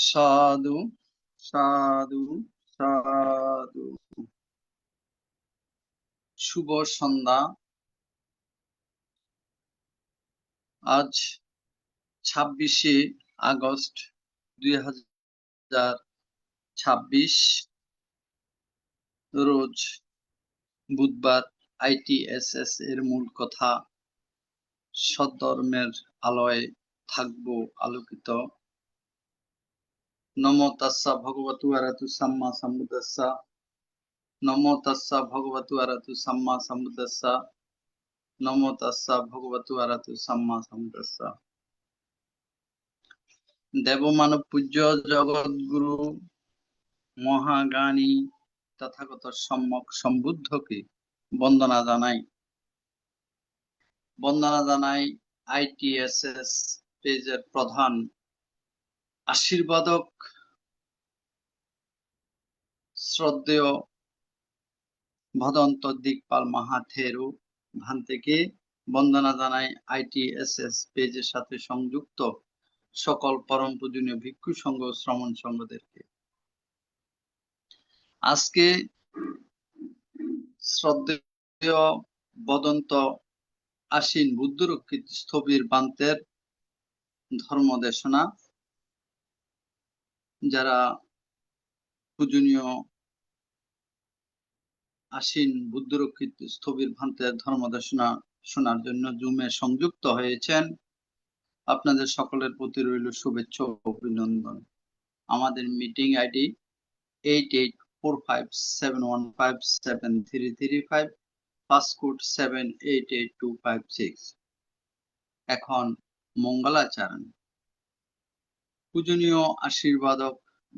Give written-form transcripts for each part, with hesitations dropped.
সাধু সাধু সাধু। শুভ সন্ধ্যা। আজ 26শে আগস্ট 2026 রোজ বুধবার। ITSS এর মূল কথা সদ্ধর্মের আলোয় থাকবো আলোকিত। নমো তাস্সা ভগবতু আরহাতু সাম্মা সাম্বুদ্দাস্সা। নমো তাস্সা ভগবতু আরহাতু সাম্মা সাম্বুদ্দাস্সা। নমো তাস্সা ভগবতু আরহাতু সাম্মা সাম্বুদ্দাস্সা। দেবমানব পূজ্য জগৎগুরু মহাজ্ঞানী তথাগত সম্যক সম্বুদ্ধকে বন্দনা জানাই। ITSS পেজের প্রধান আশীর্বাদক শ্রদ্ধেয় ভদন্ত দিকপাল মাহাথেরু ভান্তেকে বন্দনা জানাই। ITSS পেজের সাথে সংযুক্ত সকল পরম পূজনীয় ভিক্ষু সংঘ শ্রমণ সংঘদেরকে আজকে শ্রদ্ধেয় বদন্ত আশ্বিন বুদ্ধরক্ষিত স্থবির বান্তের ধর্ম দেশনা। যারা পূজনীয় আশ্বিন বুদ্ধরক্ষিত স্থবির ভান্তের ধর্ম দেশনা শোনার জন্য জুমে সংযুক্ত হয়েছেন, আপনাদের সকলের প্রতি রইল শুভেচ্ছা ও অভিনন্দন। আমাদের মিটিং আইডি 884571573335, পাসকোড 788256। এখন মঙ্গলাচরণ। পূজনীয় আশীর্বাদক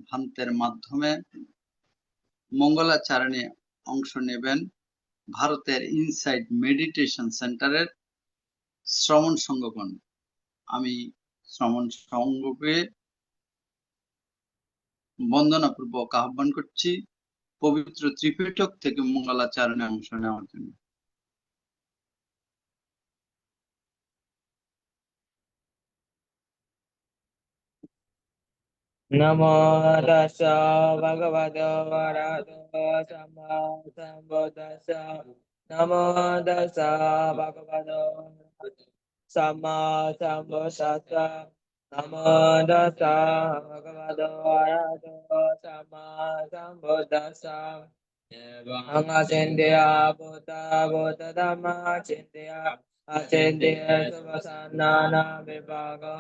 ভান্তের মাধ্যমে মঙ্গলাচরণে অংশ নেবেন ভারতের ইনসাইড মেডিটেশন সেন্টারের শ্রমণ সংঘগণ। আমি শ্রমণ সংঘকে বন্দনাপূর্বক আহ্বান করছি পবিত্র ত্রিপিটক থেকে মঙ্গলাচরণে অংশ নেওয়ার জন্য। নমো তাস্সা ভগবতো আরহাতো সাম্মা সাম্বুদ্দাস্সা। নমো তাস্সা ভগবতো আরহাতো সাম্মা সাম্বুদ্দাস্সা। নমো তাস্সা ভগবতো আরহাতো সাম্মা সাম্বুদ্দাস্সা। এবং আচিন্ত্যা ভূত Dhamma চিন্ত্যা আচিন্ত্যা সুবসান্নানা বিভাগো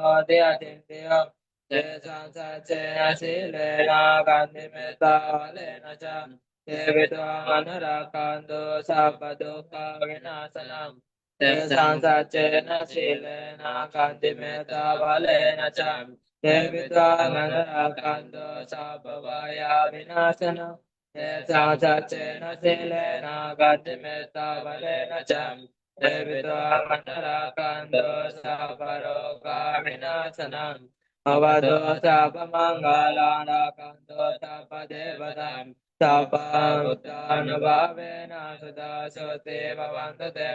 আচিন্ত্যা Sila Gandhimeta Valena Cha Devita Manarakanto Sabaduka Vinasanam Sansachena Silena Gandhimeta Valena Cha Devita Manarakanto Sabavaya Vinasanam Sansachena Silena Gandhimeta Valena Cha Devita Manarakanto Sabaroka Vinasanam Avado Sabba Mangala Rakanto Sabba Devatam Sabba Uttanavavena Sada Sote Bhavantate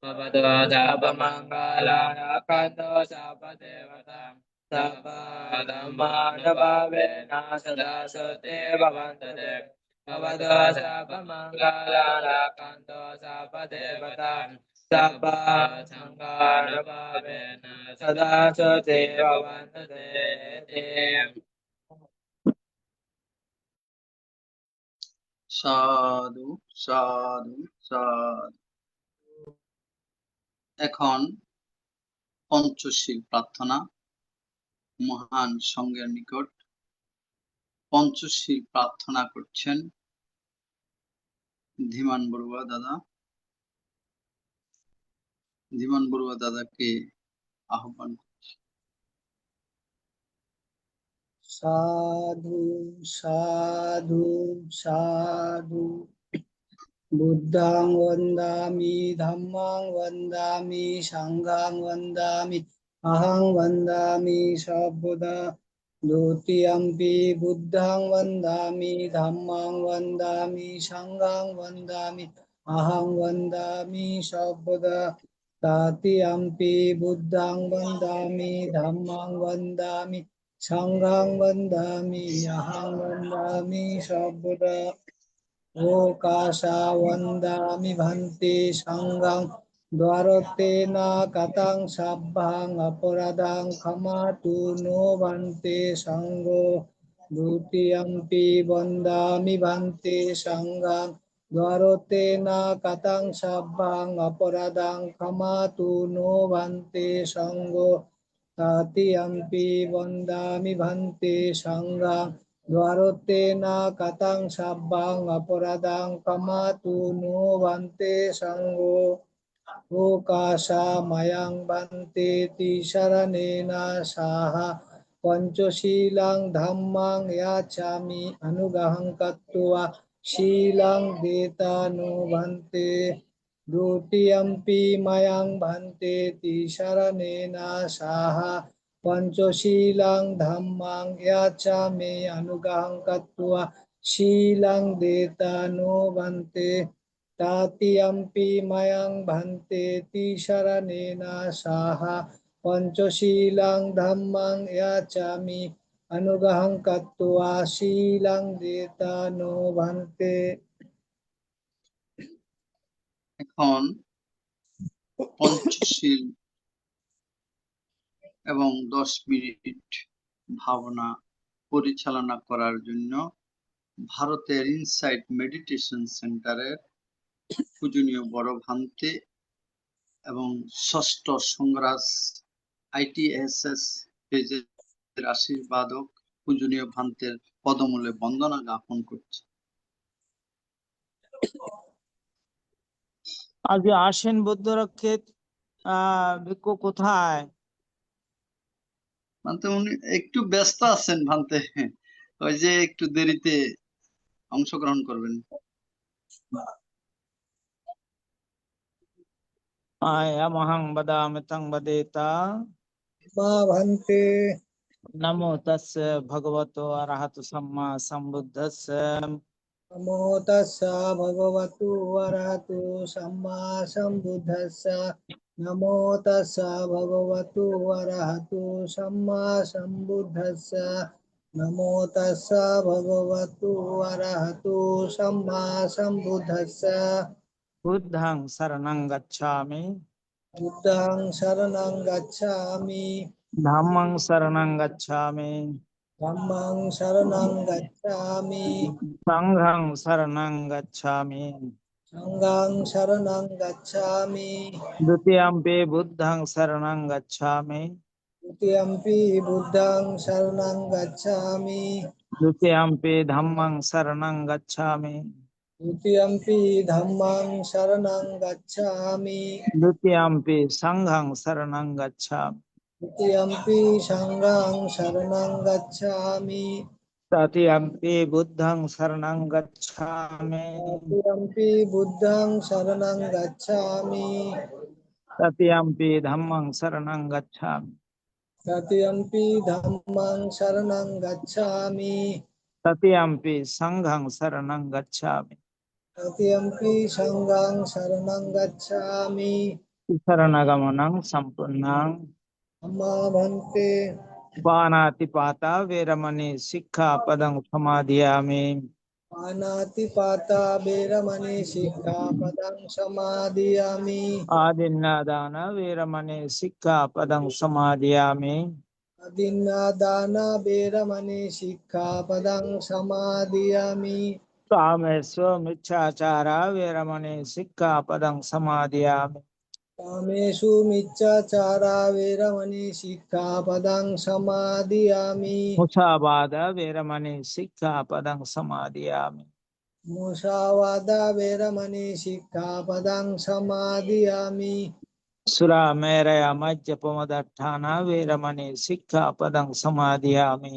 Avado Sabba Mangala Rakanto Sabba Devatam Sabba Dhammanavavena Sada Sote Bhavantate Avado Sabba Mangala Rakanto Sabba Devatam Sabba Sankara Bhavena Sada Sote Bhavante. সাধু সাধু সাধু। এখন পঞ্চশীল প্রার্থনা। মহান সংঘের নিকট পঞ্চশীল প্রার্থনা করছেন ধীমান বড়ুয়া দাদা। ধীমান বড়ুয়া দাদাকে আহ্বান করছি। সাধু সাধু সাধু। বুদ্ধাং বন্দামি ধাম্মাং বন্দামি সাংঘাং বন্দামি অহং বন্দামি সর্বদা। দ্বিতীয়ম্পি বুদ্ধাং বন্দামি ধাম্মাং বন্দামি সাংঘাং বন্দামি অহং বন্দামি সর্বদা। তৃতীয়ম্পি বুদ্ধাং বন্দামি ধাম্মাং বন্দামি Sanghang Vandami Aham Vandami Sabbuddha Okasa Vandami Bhanti Sanghang Dwaratena Katang Sabbhang Aparadang Khamatu No Bhante Sangho Dutiyampi Vandami Bhante Sanghang Dwaratena Katang Sabbhang Aparadang Khamatu No Bhante Sangho Tatiyampi Vandami Bhante Sanghang Dwaratena Katang Sabbhang Aparadang Kamatu No Bhante Sangho Okasa Mayang Bhante Tisaranena Saha Panchasilang Dhammang Yachami Anugahang Kattua Silang Deta No Bhante Dutiyampi Mayang Bhante Tisaranena Saha Panchasilang Dhammang Yachami Anugahang Kattua Silang Deta No Bhante Tatiyampi Mayang Bhante Tisaranena Saha Panchasilang Dhammang Yachami Anugahang Kattua Silang Deta No Bhante এখন পঞ্চশীল এবং 10 minute ভাবনা পরিচালনা করার জন্য ভারতের insight meditation সেন্টারের পূজনীয় বড় ভান্তে এবং ষষ্ঠ সংগ্রাস ITSS পেজের আশীর্বাদক পূজনীয় ভান্তের পদমূলে বন্দনা জ্ঞাপন করছে। আজকে আসেন বুদ্ধ রক্ষিত ভিক্ষু কোথায়? ভান্তে উনি একটু ব্যস্ত আছেন ভান্তে, ওই যে একটু দেরিতে অংশগ্রহণ করবেন। মহাং বদামি তং বদেতা মা ভান্তে নমো তস্য ভগবতো অরহতো সম্মা সম্বুদ্ধস্য নমো তাস্সা ভগবতু অরহতু সাম্মা সম্বুদ্ধস্সা নমো তাস্সা ভগবতু অরহতু সাম্মা সম্বুদ্ধস্সা নমো তাস্সা ভগবতু অরহতু সাম্মা সম্বুদ্ধস্সা বুদ্ধং শরণং গচ্ছামি বুদ্ধং শরণং গচ্ছামি ধাম্মং শরণং গচ্ছামি ধম্মং শরণং গচ্ছামি সংঘং শরণং গচ্ছামি সংঘং শরণং গচ্ছামি দ্বিতীয়ম্পি বুদ্ধং শরণং গচ্ছামি দ্বিতীয়ম্পি বুদ্ধং শরণং গচ্ছামি দ্বিতীয়ম্পি ধাম্মং শরণং গচ্ছামি দ্বিতীয়ম্পি ধম্মং শরণং গচ্ছামি দ্বিতীয়ম্পি সংঘং শরণং গচ্ছামি দ্বিতীয়ম্পি সংঘং শরণং গচ্ছামি তৃতীয়ম্পি বুদ্ধং শরণং গচ্ছামি তৃতীয়ম্পি বুদ্ধং শরণং গচ্ছামি তৃতীয়ম্পি ধাম্মং শরণং গচ্ছামি তৃতীয়ম্পি ধম্মং শরণং গচ্ছামি তৃতীয়ম্পি সংঘং শরণং গচ্ছামি তৃতীয়ম্পি সংঘং শরণং গচ্ছামি শরণাগমনং সম্পূর্ণং মা ভান্তে পানাতিপাতা বেরমণি শিক্ষাপদং সমাধিয়ামি পানাতিপাতা বেরমণি শিক্ষাপদং সমাদিয়ামি আদিন্নাদান বেরমণি শিক্ষাপদং সমাধিয়ামি আদিন্নাদান বেরমণি শিক্ষাপদং সমাদিয়ামি কামেষু মিচ্ছাচারা বেরমণি শিক্ষাপদং সমাধিয়ামি কামেষু মিচ্ছাচারা বেরমণি শিক্ষাপদং সমাদিয়ামি মুসাবাদ বেরমণি শিক্ষাপদং সমাধিয়ামি মুসাওয়াদা বেরমণি শিক্ষাপদং সমাদিয়ামি সুরামেরয় মজ্জপমদঠানা বেরমণি শিক্ষাপদং সমাধিয়ামি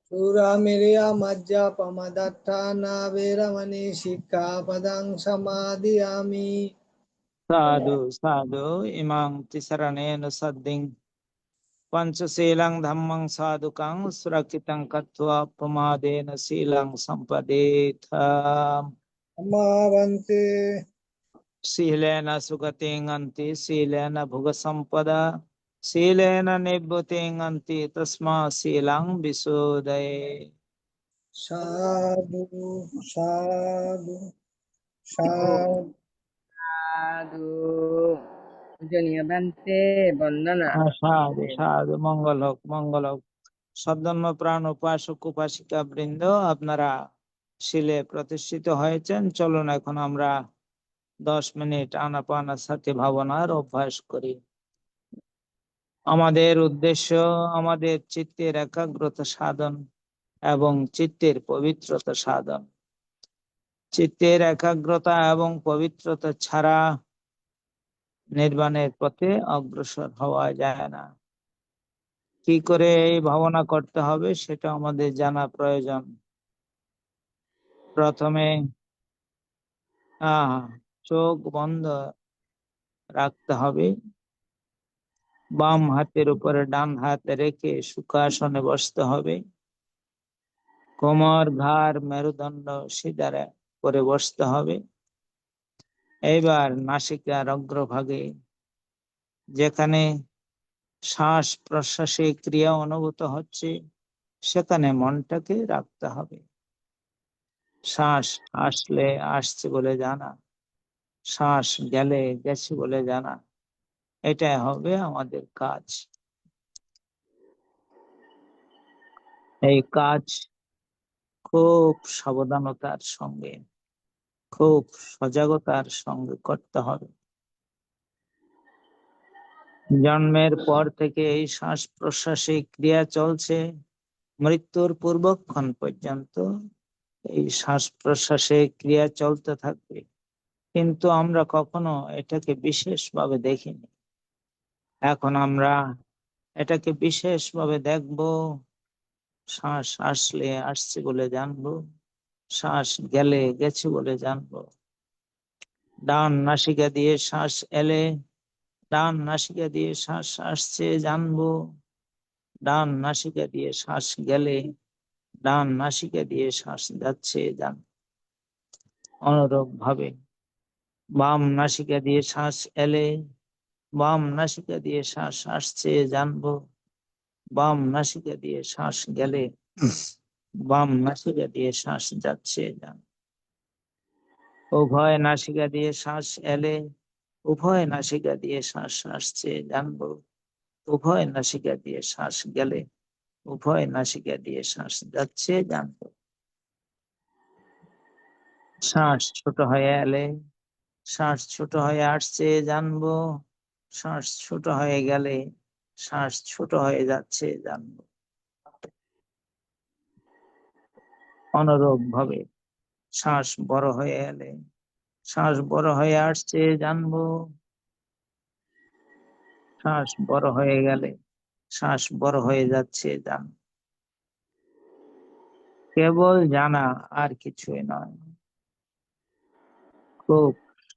সুরামেরিয়া মজ্জা পমদত্থানা বেরমণি শিক্ষাপদং সমাদিয়ামি সাধু সাধু ইমাং তিসরণেন সদ্দিং পঞ্চশীলং ধম্মং সাধুকং সুরক্ষিতং কত্বা প্রমাদেন শীলং সম্পদেথ মা ভান্তে শীলেন সুগতিং অন্তি শীলেন ভুগ সম্পদা শিলেন নিব্যতিং অন্তি তস্মা শিলাং বিশোদয়ে। সাধু সাধু সাধু। সাধু পূজনীয় বান্তে বন্দনা। সাধু সাধু, মঙ্গল হোক মঙ্গল হোক। সদ্ধর্ম প্রাণ উপাসক উপাসিকা বৃন্দ, আপনারা শিলে প্রতিষ্ঠিত হয়েছেন। চলুন এখন আমরা 10 মিনিট আনাপানাসতি ভাবনার অভ্যাস করি। আমাদের উদ্দেশ্য আমাদের চিত্তের একাগ্রতা সাধন এবং চিত্তের পবিত্রতা সাধন। চিত্তের একাগ্রতা এবং পবিত্রতা ছাড়া নির্বাণের পথে অগ্রসর হওয়া যায় না। কি করে এই ভাবনা করতে হবে সেটা আমাদের জানা প্রয়োজন। প্রথমে চোখ বন্ধ রাখতে হবে। বাম হাতের উপরে ডান হাত রেখে সুখাসনে বসতে হবে। কোমর ঘাড় মেরুদণ্ড সিধা করে বসতে হবে। এইবার নাসিকার অগ্রভাগে যেখানে শ্বাস প্রশ্বাসে ক্রিয়া অনুভূত হচ্ছে সেখানে মনটাকে রাখতে হবে। শ্বাস আসলে আসছে বলে জানা, শ্বাস গেলে গেছে বলে জানা, এটাই হবে আমাদের কাজ। এই কাজ খুব সাবধানতার সঙ্গে, খুব সজাগতার সঙ্গে করতে হবে। জন্মের পর থেকে এই শ্বাস প্রশ্বাসে ক্রিয়া চলছে, মৃত্যুর পূর্বক্ষণ পর্যন্ত এই শ্বাস প্রশ্বাসে ক্রিয়া চলতে থাকবে, কিন্তু আমরা কখনো এটাকে বিশেষভাবে দেখিনি। এখন আমরা এটাকে বিশেষভাবে দেখব। শ্বাস আসলে আসছে বলে জানবো, শ্বাস গেলে গেছে বলে জানবো। ডান নাসিকা দিয়ে শ্বাস এলে ডান নাসিকা দিয়ে শ্বাস আসছে জানবো, ডান নাসিকা দিয়ে শ্বাস গেলে ডান নাসিকা দিয়ে শ্বাস যাচ্ছে জানবো। অনুরূপ ভাবে বাম নাসিকা দিয়ে শ্বাস এলে বাম নাসিকা দিয়ে শ্বাস আসছে জানবো, বাম নাসিকা দিয়ে শ্বাস গেলে বাম নাসিকা দিয়ে শ্বাস যাচ্ছে জানবো। উভয় নাসিকা দিয়ে শ্বাস এলে উভয় নাসিকা দিয়ে শ্বাস আসছে জানবো, উভয় নাসিকা দিয়ে শ্বাস গেলে উভয় নাসিকা দিয়ে শ্বাস যাচ্ছে জানবো। শ্বাস ছোট হয়ে এলে শ্বাস ছোট হয়ে আসছে জানবো, শ্বাস ছোট হয়ে গেলে শ্বাস ছোট হয়ে যাচ্ছে জানবো। অনুরূপ ভাবে শ্বাস বড় হয়ে এলে শ্বাস বড় হয়ে আসছে জানবো, শ্বাস বড় হয়ে গেলে শ্বাস বড় হয়ে যাচ্ছে জানবো। কেবল জানা, আর কিছুই নয়। খুব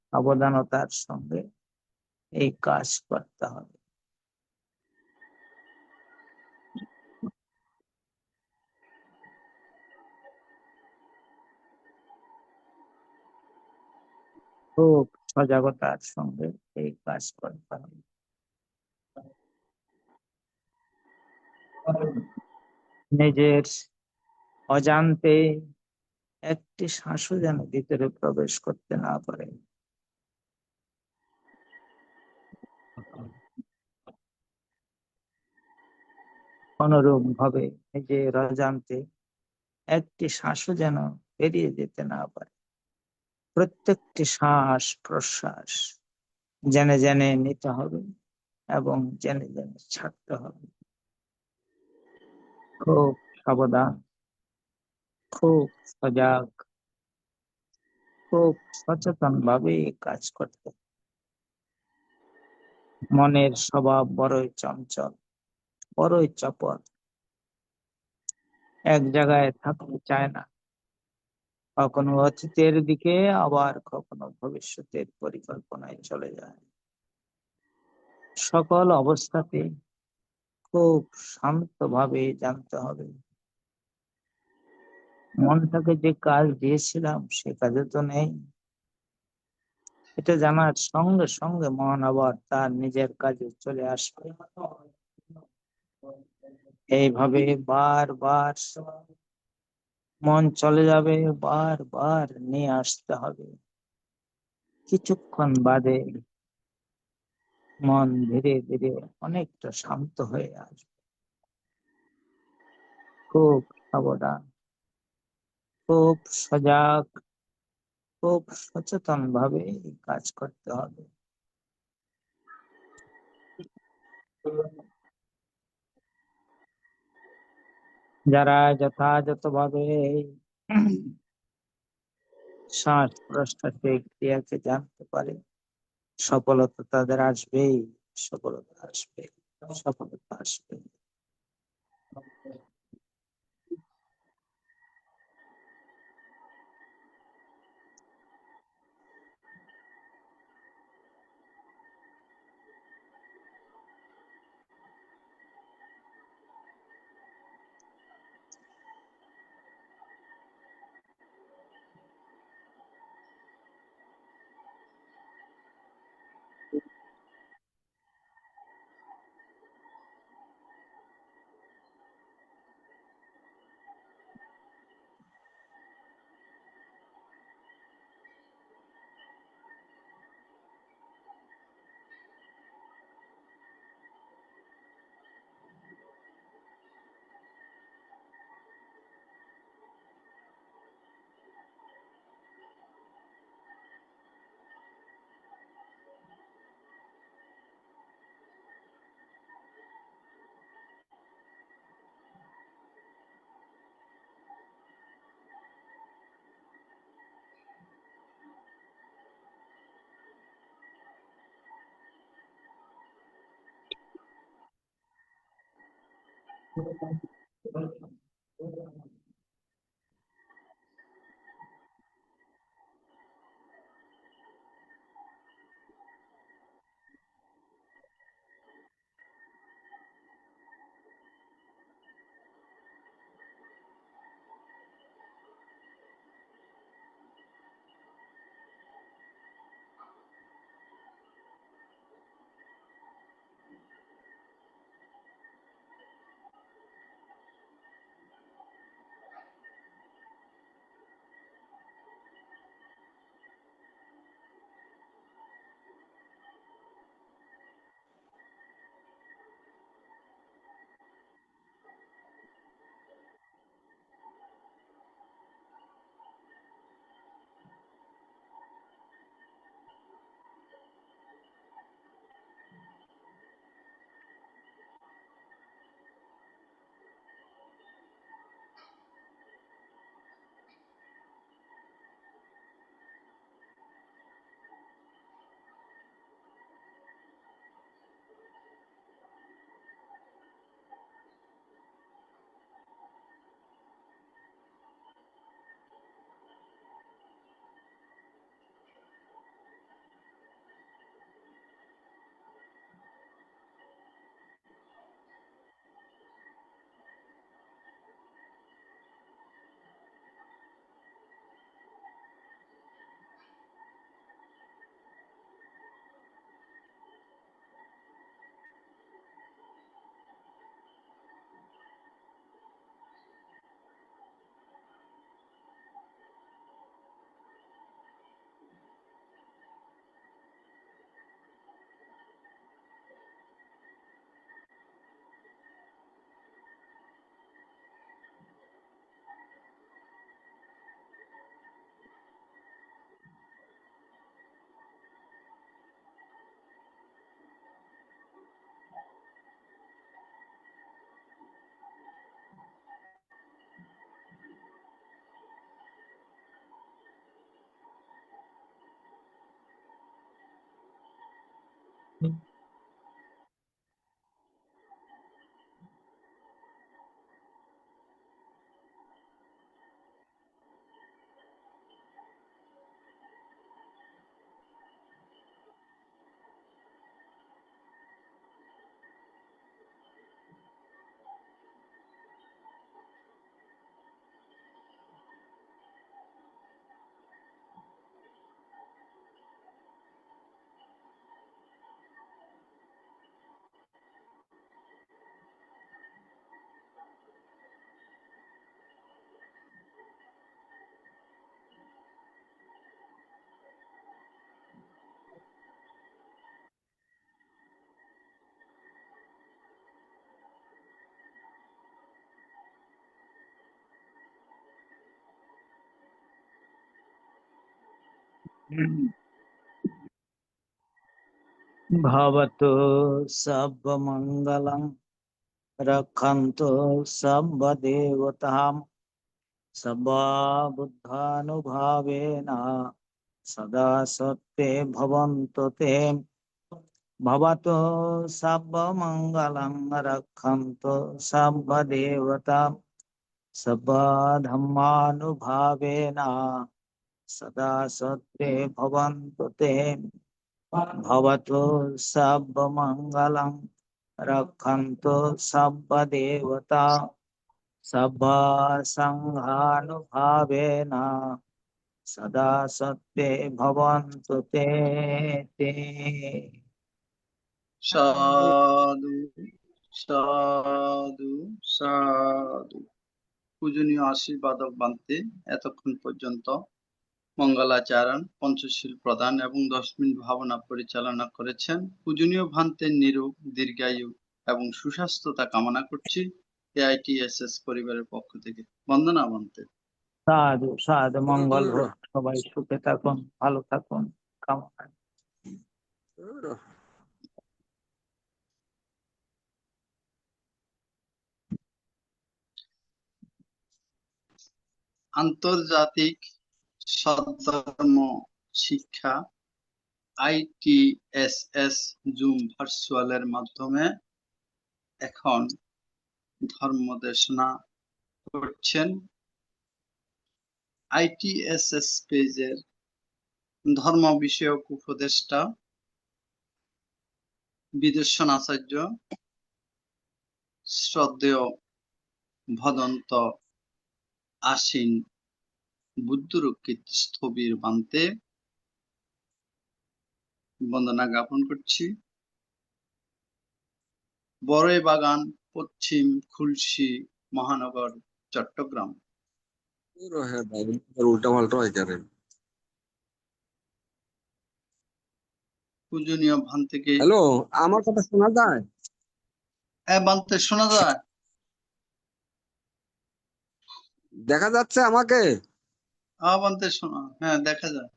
সাবধানতার সঙ্গে এই কাজ করতে হবে। খুব সজাগতার সঙ্গে এই কাজ করতে হবে। নিজের অজান্তে একটি শ্বাসও যেন ভিতরে প্রবেশ করতে না পারে। অনুরূপ ভাবে নিজের অজান্তে একটি শ্বাসও যেন বেরিয়ে যেতে না পারে। প্রত্যেকটি শ্বাস প্রশ্বাস জেনে জেনে নিতে হবে এবং জেনে জেনে ছাড়তে হবে। খুব সাবধান, খুব সজাগ, খুব সচেতন ভাবে কাজ করতে হবে। মনের স্বভাব বড়ই চঞ্চল, বড়ই চপল, এক জায়গায় থাকতে চায় না। কখনো অতীতের দিকে আবার কখনো ভবিষ্যতের পরিকল্পনায় চলে যায়। সকল অবস্থাতে খুব শান্তভাবে জানতে হবে মনটাকে যে কাজ দিয়েছিলাম সে কাজে তো নেই। এটা জানার সঙ্গে সঙ্গে মন আবার তার নিজের কাজে চলে আসবে। এইভাবে বারবার মন চলে যাবে, বারবার নিয়ে আসতে হবে। কিছুক্ষণ বাদে মন ধীরে ধীরে অনেকটা শান্ত হয়ে আসবে। খুব সাবধান, খুব সজাগ, খুব সচেতন ভাবে এই কাজ করতে হবে। যারা যথাযথভাবে এই শ্বাস প্রশ্বাসের ক্রিয়াকে জানতে পারে, সফলতা তাদের আসবেই, সফলতা আসবে, সফলতা আসবে। भवतु सर्वमङ्गलं रक्षन्तु सर्वदेवतां सर्वबुद्धानुभावेन सदा सत्ये भवन्तु ते भवतु सर्वमङ्गलं रक्षन्तु सर्वदेवतां सर्वधर्मानुभावेन सदा सत्ये भवन्तु ते भवतु सर्वमङ्गलं रक्षन्तु सर्वदेवता सर्वसङ्घानुभावेन सदा सत्ये भवन्तु ते ते। সাধু সাধু সাধু। পূজনীয় আশীর্বাদক বান্তে এতক্ষণ পর্যন্ত মঙ্গলাচরণ, পঞ্চশীল প্রদান এবং 10 মিনিট ভাবনা পরিচালনা করেছেন। পূজনীয় ভান্তের নিরোগ, দীর্ঘায়ু এবং সুস্বাস্থ্যতা কামনা করছি এআইটিএসএস পরিবারের পক্ষ থেকে। বন্দনা ভান্তে। সাধু সাধু, মঙ্গল হোক, সবাই সুখে থাকুন, ভালো থাকুন কামনা। আন্তর্জাতিক সদ্ধর্ম শিক্ষা আইটিএসএস জুম ভার্চুয়ালের মাধ্যমে এখন ধর্ম দেশনা করছেন। আইটিএসএস পেজের ধর্ম বিষয়ক উপদেষ্টা বিদর্শন আচার্য শ্রদ্ধেয় ভদন্ত আশীন বুদ্ধরক্ষিত স্থবির বান্তে বন্দনা জ্ঞাপন করছি। বড়ই বাগান, পশ্চিম খুলশী মহানগর, চট্টগ্রাম। উল্টা পাল্টা হয় কেন? পূজনীয় ভান থেকে হ্যালো, আমার কথা শোনা যায়? হ্যাঁ বান্তে শোনা যায়। দেখা যাচ্ছে আমাকে? বান্তে শোনা, হ্যাঁ দেখা যায়।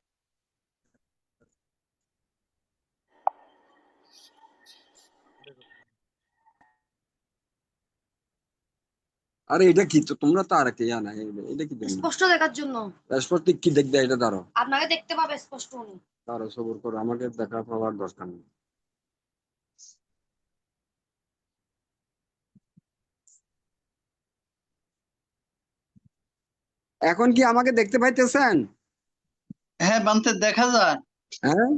আরে এটা কি? তো তোমরা তো আর কি জানা, এটা কি জানো? স্পষ্ট দেখার জন্য। স্পষ্ট কি দেখবে? এটা দাঁড়ো আপনাকে দেখতে পাবে স্পষ্ট উনি। দাঁড়ো, সবর করো, আমাকে দেখা পাওয়ার দরকার নেই। এখন কি আমাকে দেখতে পাইতেছেন? হ্যাঁ বান্তে দেখা যায়, হ্যাঁ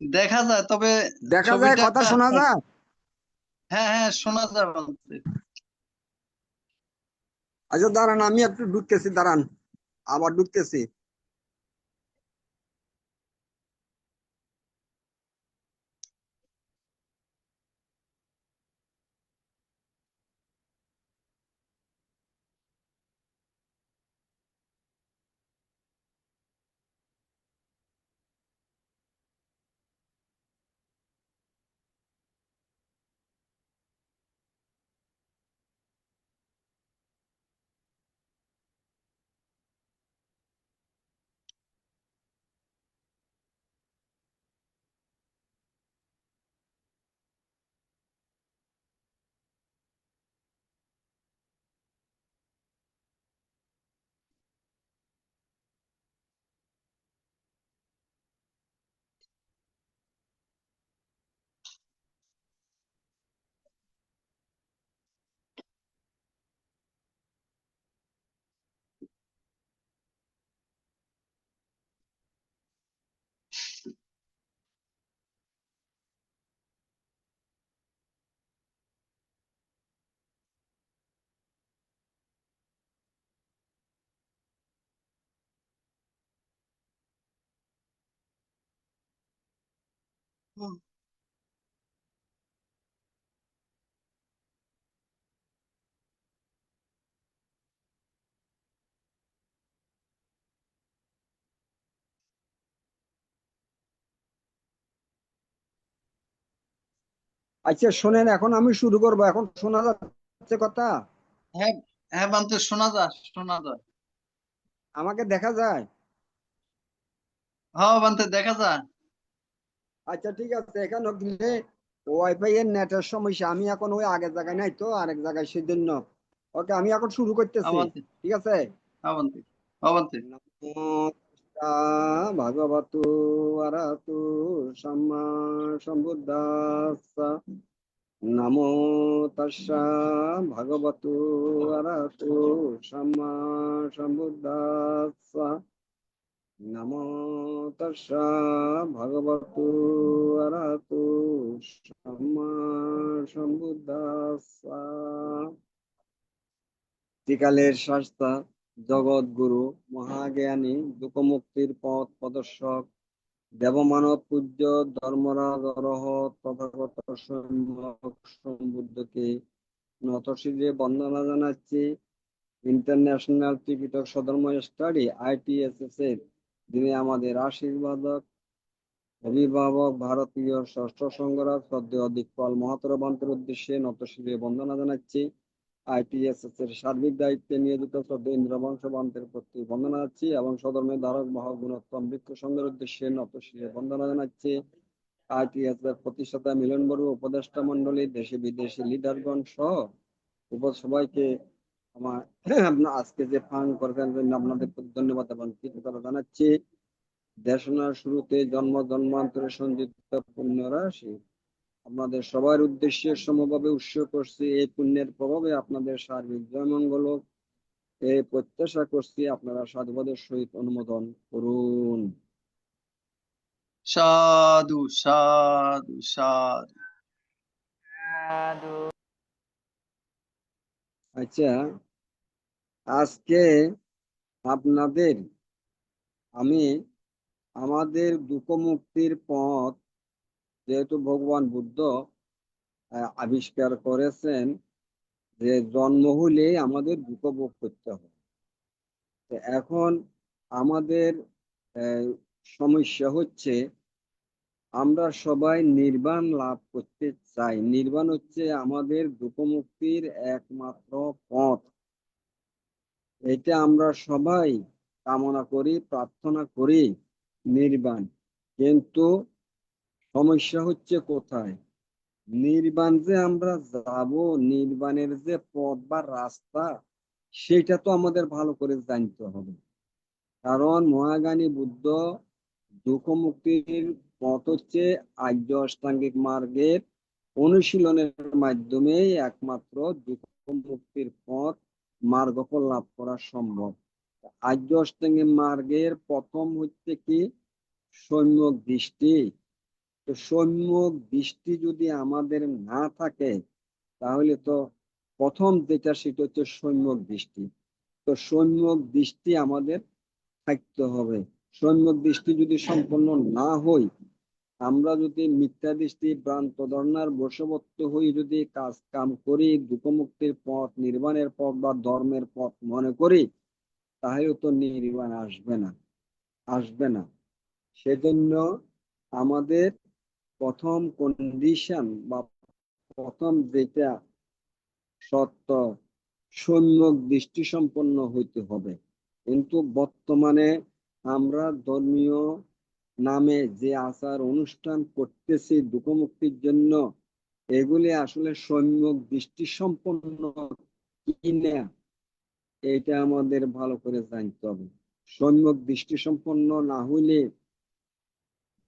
দেখা যায়, তবে দেখা যায়, ছবিটা কথা শোনা যায়? হ্যাঁ হ্যাঁ শোনা যায় বান্তে। আচ্ছা দাঁড়ান, আমি একটু ঢুকতেছি, দাঁড়ান, আবার ঢুকতেছি। আচ্ছা শোনেন, এখন আমি শুরু করবো। এখন শোনা যাচ্ছে কথা? হ্যাঁ হ্যাঁ বান্তে শোনা যায়, শোনা যায়। আমাকে দেখা যায়? হ্যাঁ বান্তে দেখা যায়। আচ্ছা ঠিক আছে, এখানে গেলে ওয়াইফাই এর নেটের সমস্যা, আমি এখন ওই আগের জায়গায় নাই তো, আরেক জায়গায়, সেজন্য। ওকে, আমি এখন শুরু করতেছি। আবান্তে ঠিক আছে। আবান্তে আবান্তে। নমো তাস্সা ভগবতু আরহাতু সাম্মা সম্বুদ্ধাস্সা। নমো তাস্সা ভগবতু আরহাতু সাম্মা সম্বুদ্ধাস্সা। নমো তাস্সা ভগবতু আরহাতু সাম্মা সম্বুদ্ধাস্সা। ত্রিকালের শাস্তা, জগৎ গুরু, মহাজ্ঞানী, দুঃখমুক্তির পথ প্রদর্শক, দেবমানব পূজ্য ধর্মরাজ অরহৎ তথাগত সম্যক সম্বুদ্ধকে নতশিরে বন্দনা জানাচ্ছি। ইন্টারন্যাশনাল ত্রিপিটক সধর্ম স্টাডি ITSS এর যিনি আমাদের আশীর্বাদক, অভিভাবক, ভারতীয় ষষ্ঠ সংঘরাজ শ্রদ্ধেয় দিকপাল মহাতর বান্তের উদ্দেশ্যে নতশিরে বন্দনা জানাচ্ছি। ITSS এর সার্বিক দায়িত্বে নিয়োজিত শ্রদ্ধেয় ইন্দ্রবংশ বান্তের প্রতি বন্দনা জানাচ্ছি এবং সধর্মের ধারক বাহক গুণোত্তম বৃক্ষ সংঘের উদ্দেশ্যে নতশিরে বন্দনা জানাচ্ছি। ITSS এর প্রতিষ্ঠাতা মিলন বড়ুয়া, উপদেষ্টা মন্ডলী, দেশে বিদেশি লিডারগণ সহ সবাইকে আমার আজকে যে ফান করার জন্য আপনাদের প্রতি ধন্যবাদ এবং কৃতজ্ঞতা জানাচ্ছি। দেশনার শুরুতে জন্ম জন্মান্তরে সঞ্চিত পুণ্য রাশি আপনাদের সবার উদ্দেশ্যে সমভাবে উৎসর্গ করছি। এই পুণ্যের প্রভাবে আপনাদের সার্বিক জয়মঙ্গল হোক, এই প্রত্যাশা করছি। আপনারা সাধুবাদের সহিত অনুমোদন করুন। সাধু সাধু সাধু। সাধু। আচ্ছা, আজকে আপনাদের আমি আমাদের দুঃখ মুক্তির পথ যেহেতু ভগবান বুদ্ধ আবিষ্কার করেছেন যে জন্ম হলে আমাদের দুঃখ ভোগ করতে হবে। তো এখন আমাদের সমস্যা হচ্ছে আমরা সবাই নির্বাণ লাভ করতে চাই। নির্বাণ হচ্ছে আমাদের দুঃখ মুক্তির একমাত্র পথ। এটা আমরা সবাই কামনা করি, প্রার্থনা করি, নির্বাণ। কিন্তু সমস্যা হচ্ছে কোথায়? নির্বাণ যে আমরা যাব, নির্বাণের যে পথ বা রাস্তা, সেটা তো আমাদের ভালো করে জানতে হবে। কারণ মহাজ্ঞানী বুদ্ধ দুঃখ মুক্তির পথ হচ্ছে আর্য অষ্টাঙ্গিক মার্গের অনুশীলনের মাধ্যমে একমাত্র দুঃখ মুক্তির পথ মার্গফল লাভ করা সম্ভব। আর্য অষ্টাঙ্গিক মার্গের প্রথম হচ্ছে কি? সম্যক দৃষ্টি। তো সম্যক দৃষ্টি যদি আমাদের না থাকে তাহলে তো প্রথম যেটা সেটা হচ্ছে সম্যক দৃষ্টি। তো সম্যক দৃষ্টি আমাদের থাকতে হবে। সম্যক দৃষ্টি যদি সম্পন্ন না হয়, আমরা যদি মিথ্যা দৃষ্টি ভ্রান্ত ধারণার বশবর্তী হয়ে যদি কাজ কাম করি, দুঃখ মুক্তির পথ, নির্বাণের পথ বা ধর্মের পথ মনে করি, তাহলে তো নির্বাণ আসবে না। সেজন্য আমাদের প্রথম কন্ডিশন বা প্রথম যেটা সত্য, সম্যক দৃষ্টি সম্পন্ন হইতে হবে। কিন্তু বর্তমানে আমরা ধর্মীয় নামে যে আচার অনুষ্ঠান করতেছি দুঃখ মুক্তির জন্য, এগুলি আসলে সম্যক দৃষ্টি সম্পন্ন কিনা এটা আমাদের ভালো করে জানতে হবে। সম্যক দৃষ্টি সম্পন্ন না হইলে,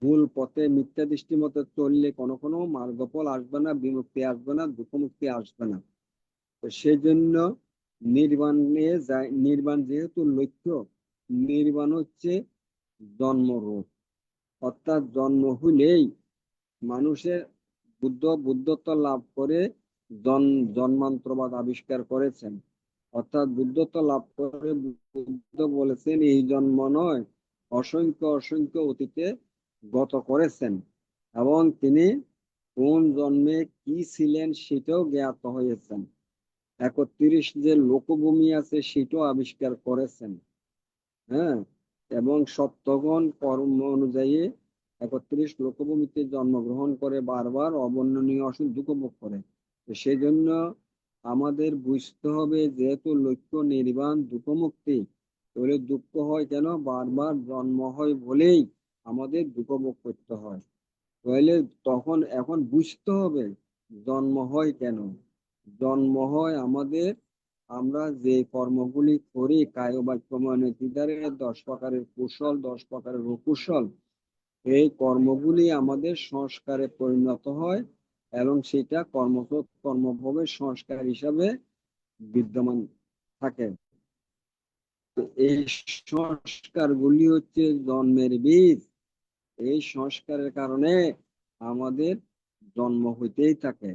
ভুল পথে মিথ্যা দৃষ্টি মতো চললে কোনো মার্গফল আসবে না, বিমুক্তি আসবে না, দুঃখ মুক্তি আসবে না। তো সেই জন্য নির্বাণ যেহেতু লক্ষ্য, নির্বাণ হচ্ছে জন্মরোধ। অর্থাৎ জন্ম হইলেই মানুষের বুদ্ধত্ব লাভ করে জন্মান্তরবাদ আবিষ্কার করেছেন। অর্থাৎ বুদ্ধত্ব লাভ করে বুদ্ধ বলেছেন এই জন্ম নয়, অসংখ্য অসংখ্য অতীতে গত করেছেন এবং তিনি কোন জন্মে কি ছিলেন সেটাও জ্ঞাত হয়েছেন। 31 যে লোকভূমি আছে সেটাও আবিষ্কার করেছেন। হ্যাঁ, এবং সত্যগণ কর্ম অনুযায়ী 31 লোকভূমিতে জন্মগ্রহণ করে বারবার অবর্ণনীয় অসুখ দুঃখ ভোগ করে। সেই জন্য আমাদের বুঝতে হবে, যেহেতু লক্ষ্য নির্বাণ দুঃখ মুক্তি, তাহলে দুঃখ হয় কেন? বারবার জন্ম হয় বলেই আমাদের দুঃখ ভোগ করতে হয়। তাহলে তখন এখন বুঝতে হবে জন্ম হয় কেন। জন্ম হয় আমাদের, আমরা যে কর্মগুলি করি কায় বাক্য মনে দ্বারে 10 প্রকারের কুশল 10 প্রকারের অকুশল, এই কর্মগুলি আমাদের সংস্কারে পরিণত হয় এবং সেটা কর্মভোগের সংস্কার হিসাবে বিদ্যমান থাকে। তো এই সংস্কারগুলি হচ্ছে জন্মের বীজ। এই সংস্কারের কারণে আমাদের জন্ম হইতেই থাকে,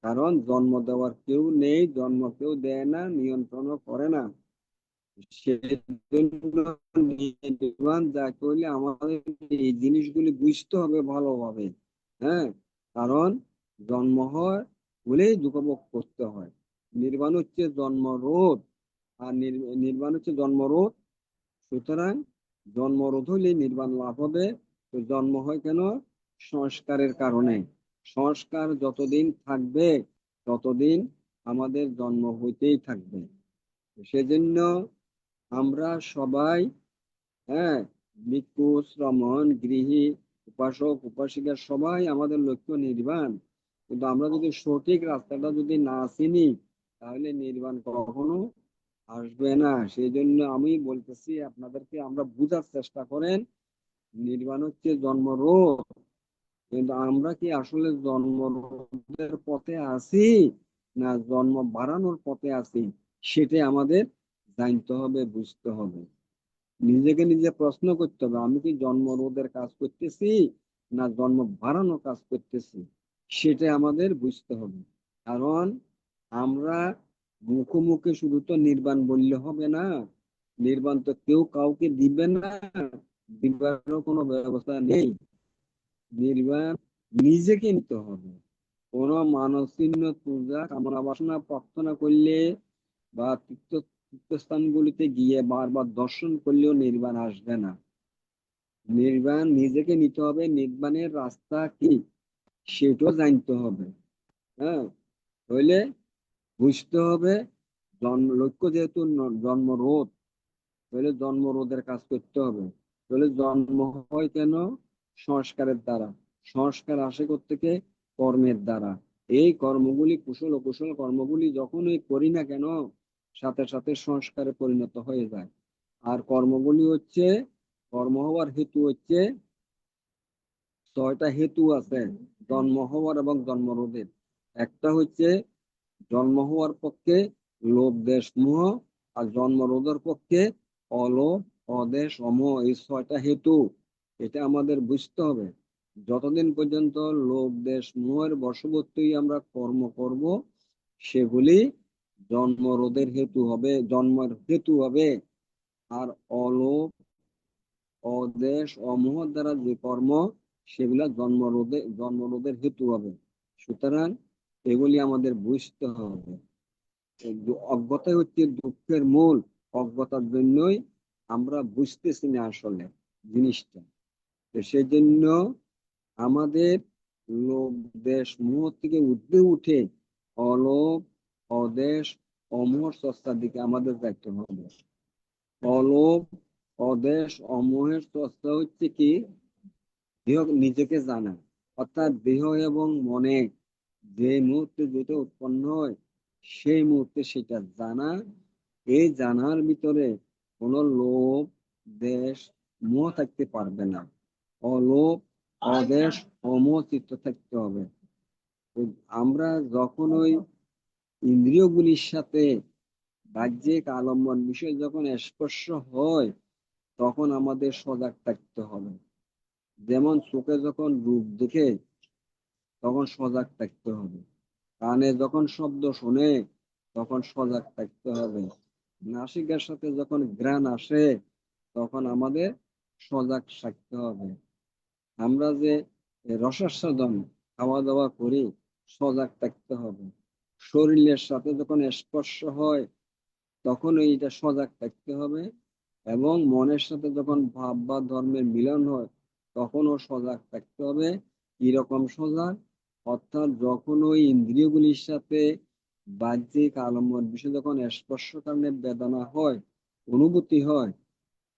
কারণ জন্ম দেওয়ার কেউ নেই, জন্ম কেউ দেয় না, নিয়ন্ত্রণও করে না। সেজন্য নির্বাণ যা করলে আমাদের এই জিনিসগুলি বুঝতে হবে ভালোভাবে। হ্যাঁ, কারণ জন্ম হয় বলেই দুঃখ ভোগ করতে হয়। নির্বাণ হচ্ছে জন্মরোধ, আর নির্বাণ হচ্ছে জন্মরোধ। সুতরাং জন্মরোধ হলে নির্বাণ লাভ হবে। তো জন্ম হয় কেন? সংস্কারের কারণে। সংস্কার যতদিন থাকবে ততদিন আমাদের জন্ম হইতেই থাকবে। সেজন্য আমরা সবাই, হ্যাঁ, ভিক্ষু, শ্রমণ, গৃহী, উপাসক, উপাসিকা সবাই আমাদের লক্ষ্য নির্বাণ। কিন্তু আমরা যদি সঠিক রাস্তাটা যদি না চিনি তাহলে নির্বাণ কখনো আসবে না। সেই জন্য আমি বলতেছি আপনাদেরকে, আমরা বুঝার চেষ্টা করেন নির্বাণ হচ্ছে জন্মরোধ। কিন্তু আমরা কি আসলে জন্মরোধের পথে আছি না জন্ম বাড়ানোর পথে আছি, সেটা আমাদের জানতে হবে, বুঝতে হবে। নিজেকে নিজে প্রশ্ন করতে হবে, আমি কি জন্মরোধের কাজ করতেছি না জন্ম বাড়ানোর কাজ করতেছি, সেটা আমাদের বুঝতে হবে। কারণ আমরা মুখে মুখে শুধু তো নির্বাণ বললে হবে না। নির্বাণ তো কেউ কাউকে দিবে না, দিবারও কোনো ব্যবস্থা নেই। নির্বাণ নিজেকে নিতে হবে। কোন মানব চিহ্ন পূজা কামনা বাসনা প্রার্থনা করলে বা তীর্থস্থানগুলিতে গিয়ে বারবার দর্শন করলেও নির্বাণ আসবে না। নির্বাণ নিজেকে নিতে হবে। নির্বাণের রাস্তা কি সেটাও জানতে হবে। হ্যাঁ, হইলে বুঝতে হবে লক্ষ্য যেহেতু জন্মরোধ, তাহলে জন্মরোধের কাজ করতে হবে। তাহলে জন্ম হয় কেন? সংস্কারের দ্বারা। সংস্কার আসে থেকে কর্মের দ্বারা। এই কর্মগুলি কুশল অকুশল কর্মগুলি যখনই করি না কেন সাথে সাথে সংস্কারে পরিণত হয়ে যায়। আর কর্মগুলি হচ্ছে, কর্ম হওয়ার হেতু হচ্ছে 6টা হেতু আছে জন্ম হওয়ার এবং জন্মরোধের। একটা হচ্ছে জন্ম হওয়ার পক্ষে লোভ দেশ মোহ, আর জন্মরোধের পক্ষে অলোভ অদেশ অমোহ, এই 6টা হেতু। এটা আমাদের বুঝতে হবে। যতদিন পর্যন্ত লোভ দেশ মোহের বশবর্তী আমরা কর্ম করব, সেগুলি জন্মরোধের হেতু হবে, জন্মের হেতু হবে। আর অলোভ অদেশ অমোহ দ্বারা যে কর্ম, সেগুলা জন্মরোধের হেতু হবে। সুতরাং এগুলি আমাদের বুঝতে হবে। অজ্ঞতাই হচ্ছে দুঃখের মূল। অজ্ঞতার জন্যই আমরা বুঝতেছি না আসলে জিনিসটা। তো সেজন্য আমাদের লোভ দেশ মোহ থেকে ঊর্ধ্বে উঠে অলোভ অদেশ অমোহ চর্চার দিকে আমাদের যাইতে হবে। অলোভ অদেশ অমোহের চর্চা হচ্ছে কি? দেহ নিজেকে জানা, অর্থাৎ দেহ এবং মনে যে মুহূর্তে যেটা উৎপন্ন হয় সেই মুহূর্তে সেটা জানা। এই জানার ভিতরে কোনো লোভ দেশ মোহ থাকতে পারবে না। অলোভ অদেশ অমোহ চিত্ত থাকতে হবে। তো আমরা যখন ওই ইন্দ্রিয়গুলির সাথে বাহ্যিক আলম্বন বিষয় যখন স্পর্শ হয় তখন আমাদের সজাগ থাকতে হবে। যেমন চোখে যখন রূপ দেখে তখন সজাগ থাকতে হবে, কানে যখন শব্দ শুনে তখন সজাগ থাকতে হবে, নাসিকার সাথে যখন ঘ্রাণ আসে তখন আমাদের সজাগ থাকতে হবে। আমরা যে রসাস্বাদন খাওয়া দাওয়া করি সজাগ থাকতে হবে। শরীরের সাথে যখন স্পর্শ হয় তখন এইটা সজাগ থাকতে হবে। এবং মনের সাথে যখন ভাব বা ধর্মের মিলন হয় তখনও সজাগ থাকতে হবে। কিরকম সজাগ? অর্থাৎ যখন ওই ইন্দ্রিয়গুলির সাথে বাহ্যিক আলম্বন বিষয় যখন স্পর্শ কারণে বেদনা হয়, অনুভূতি হয়,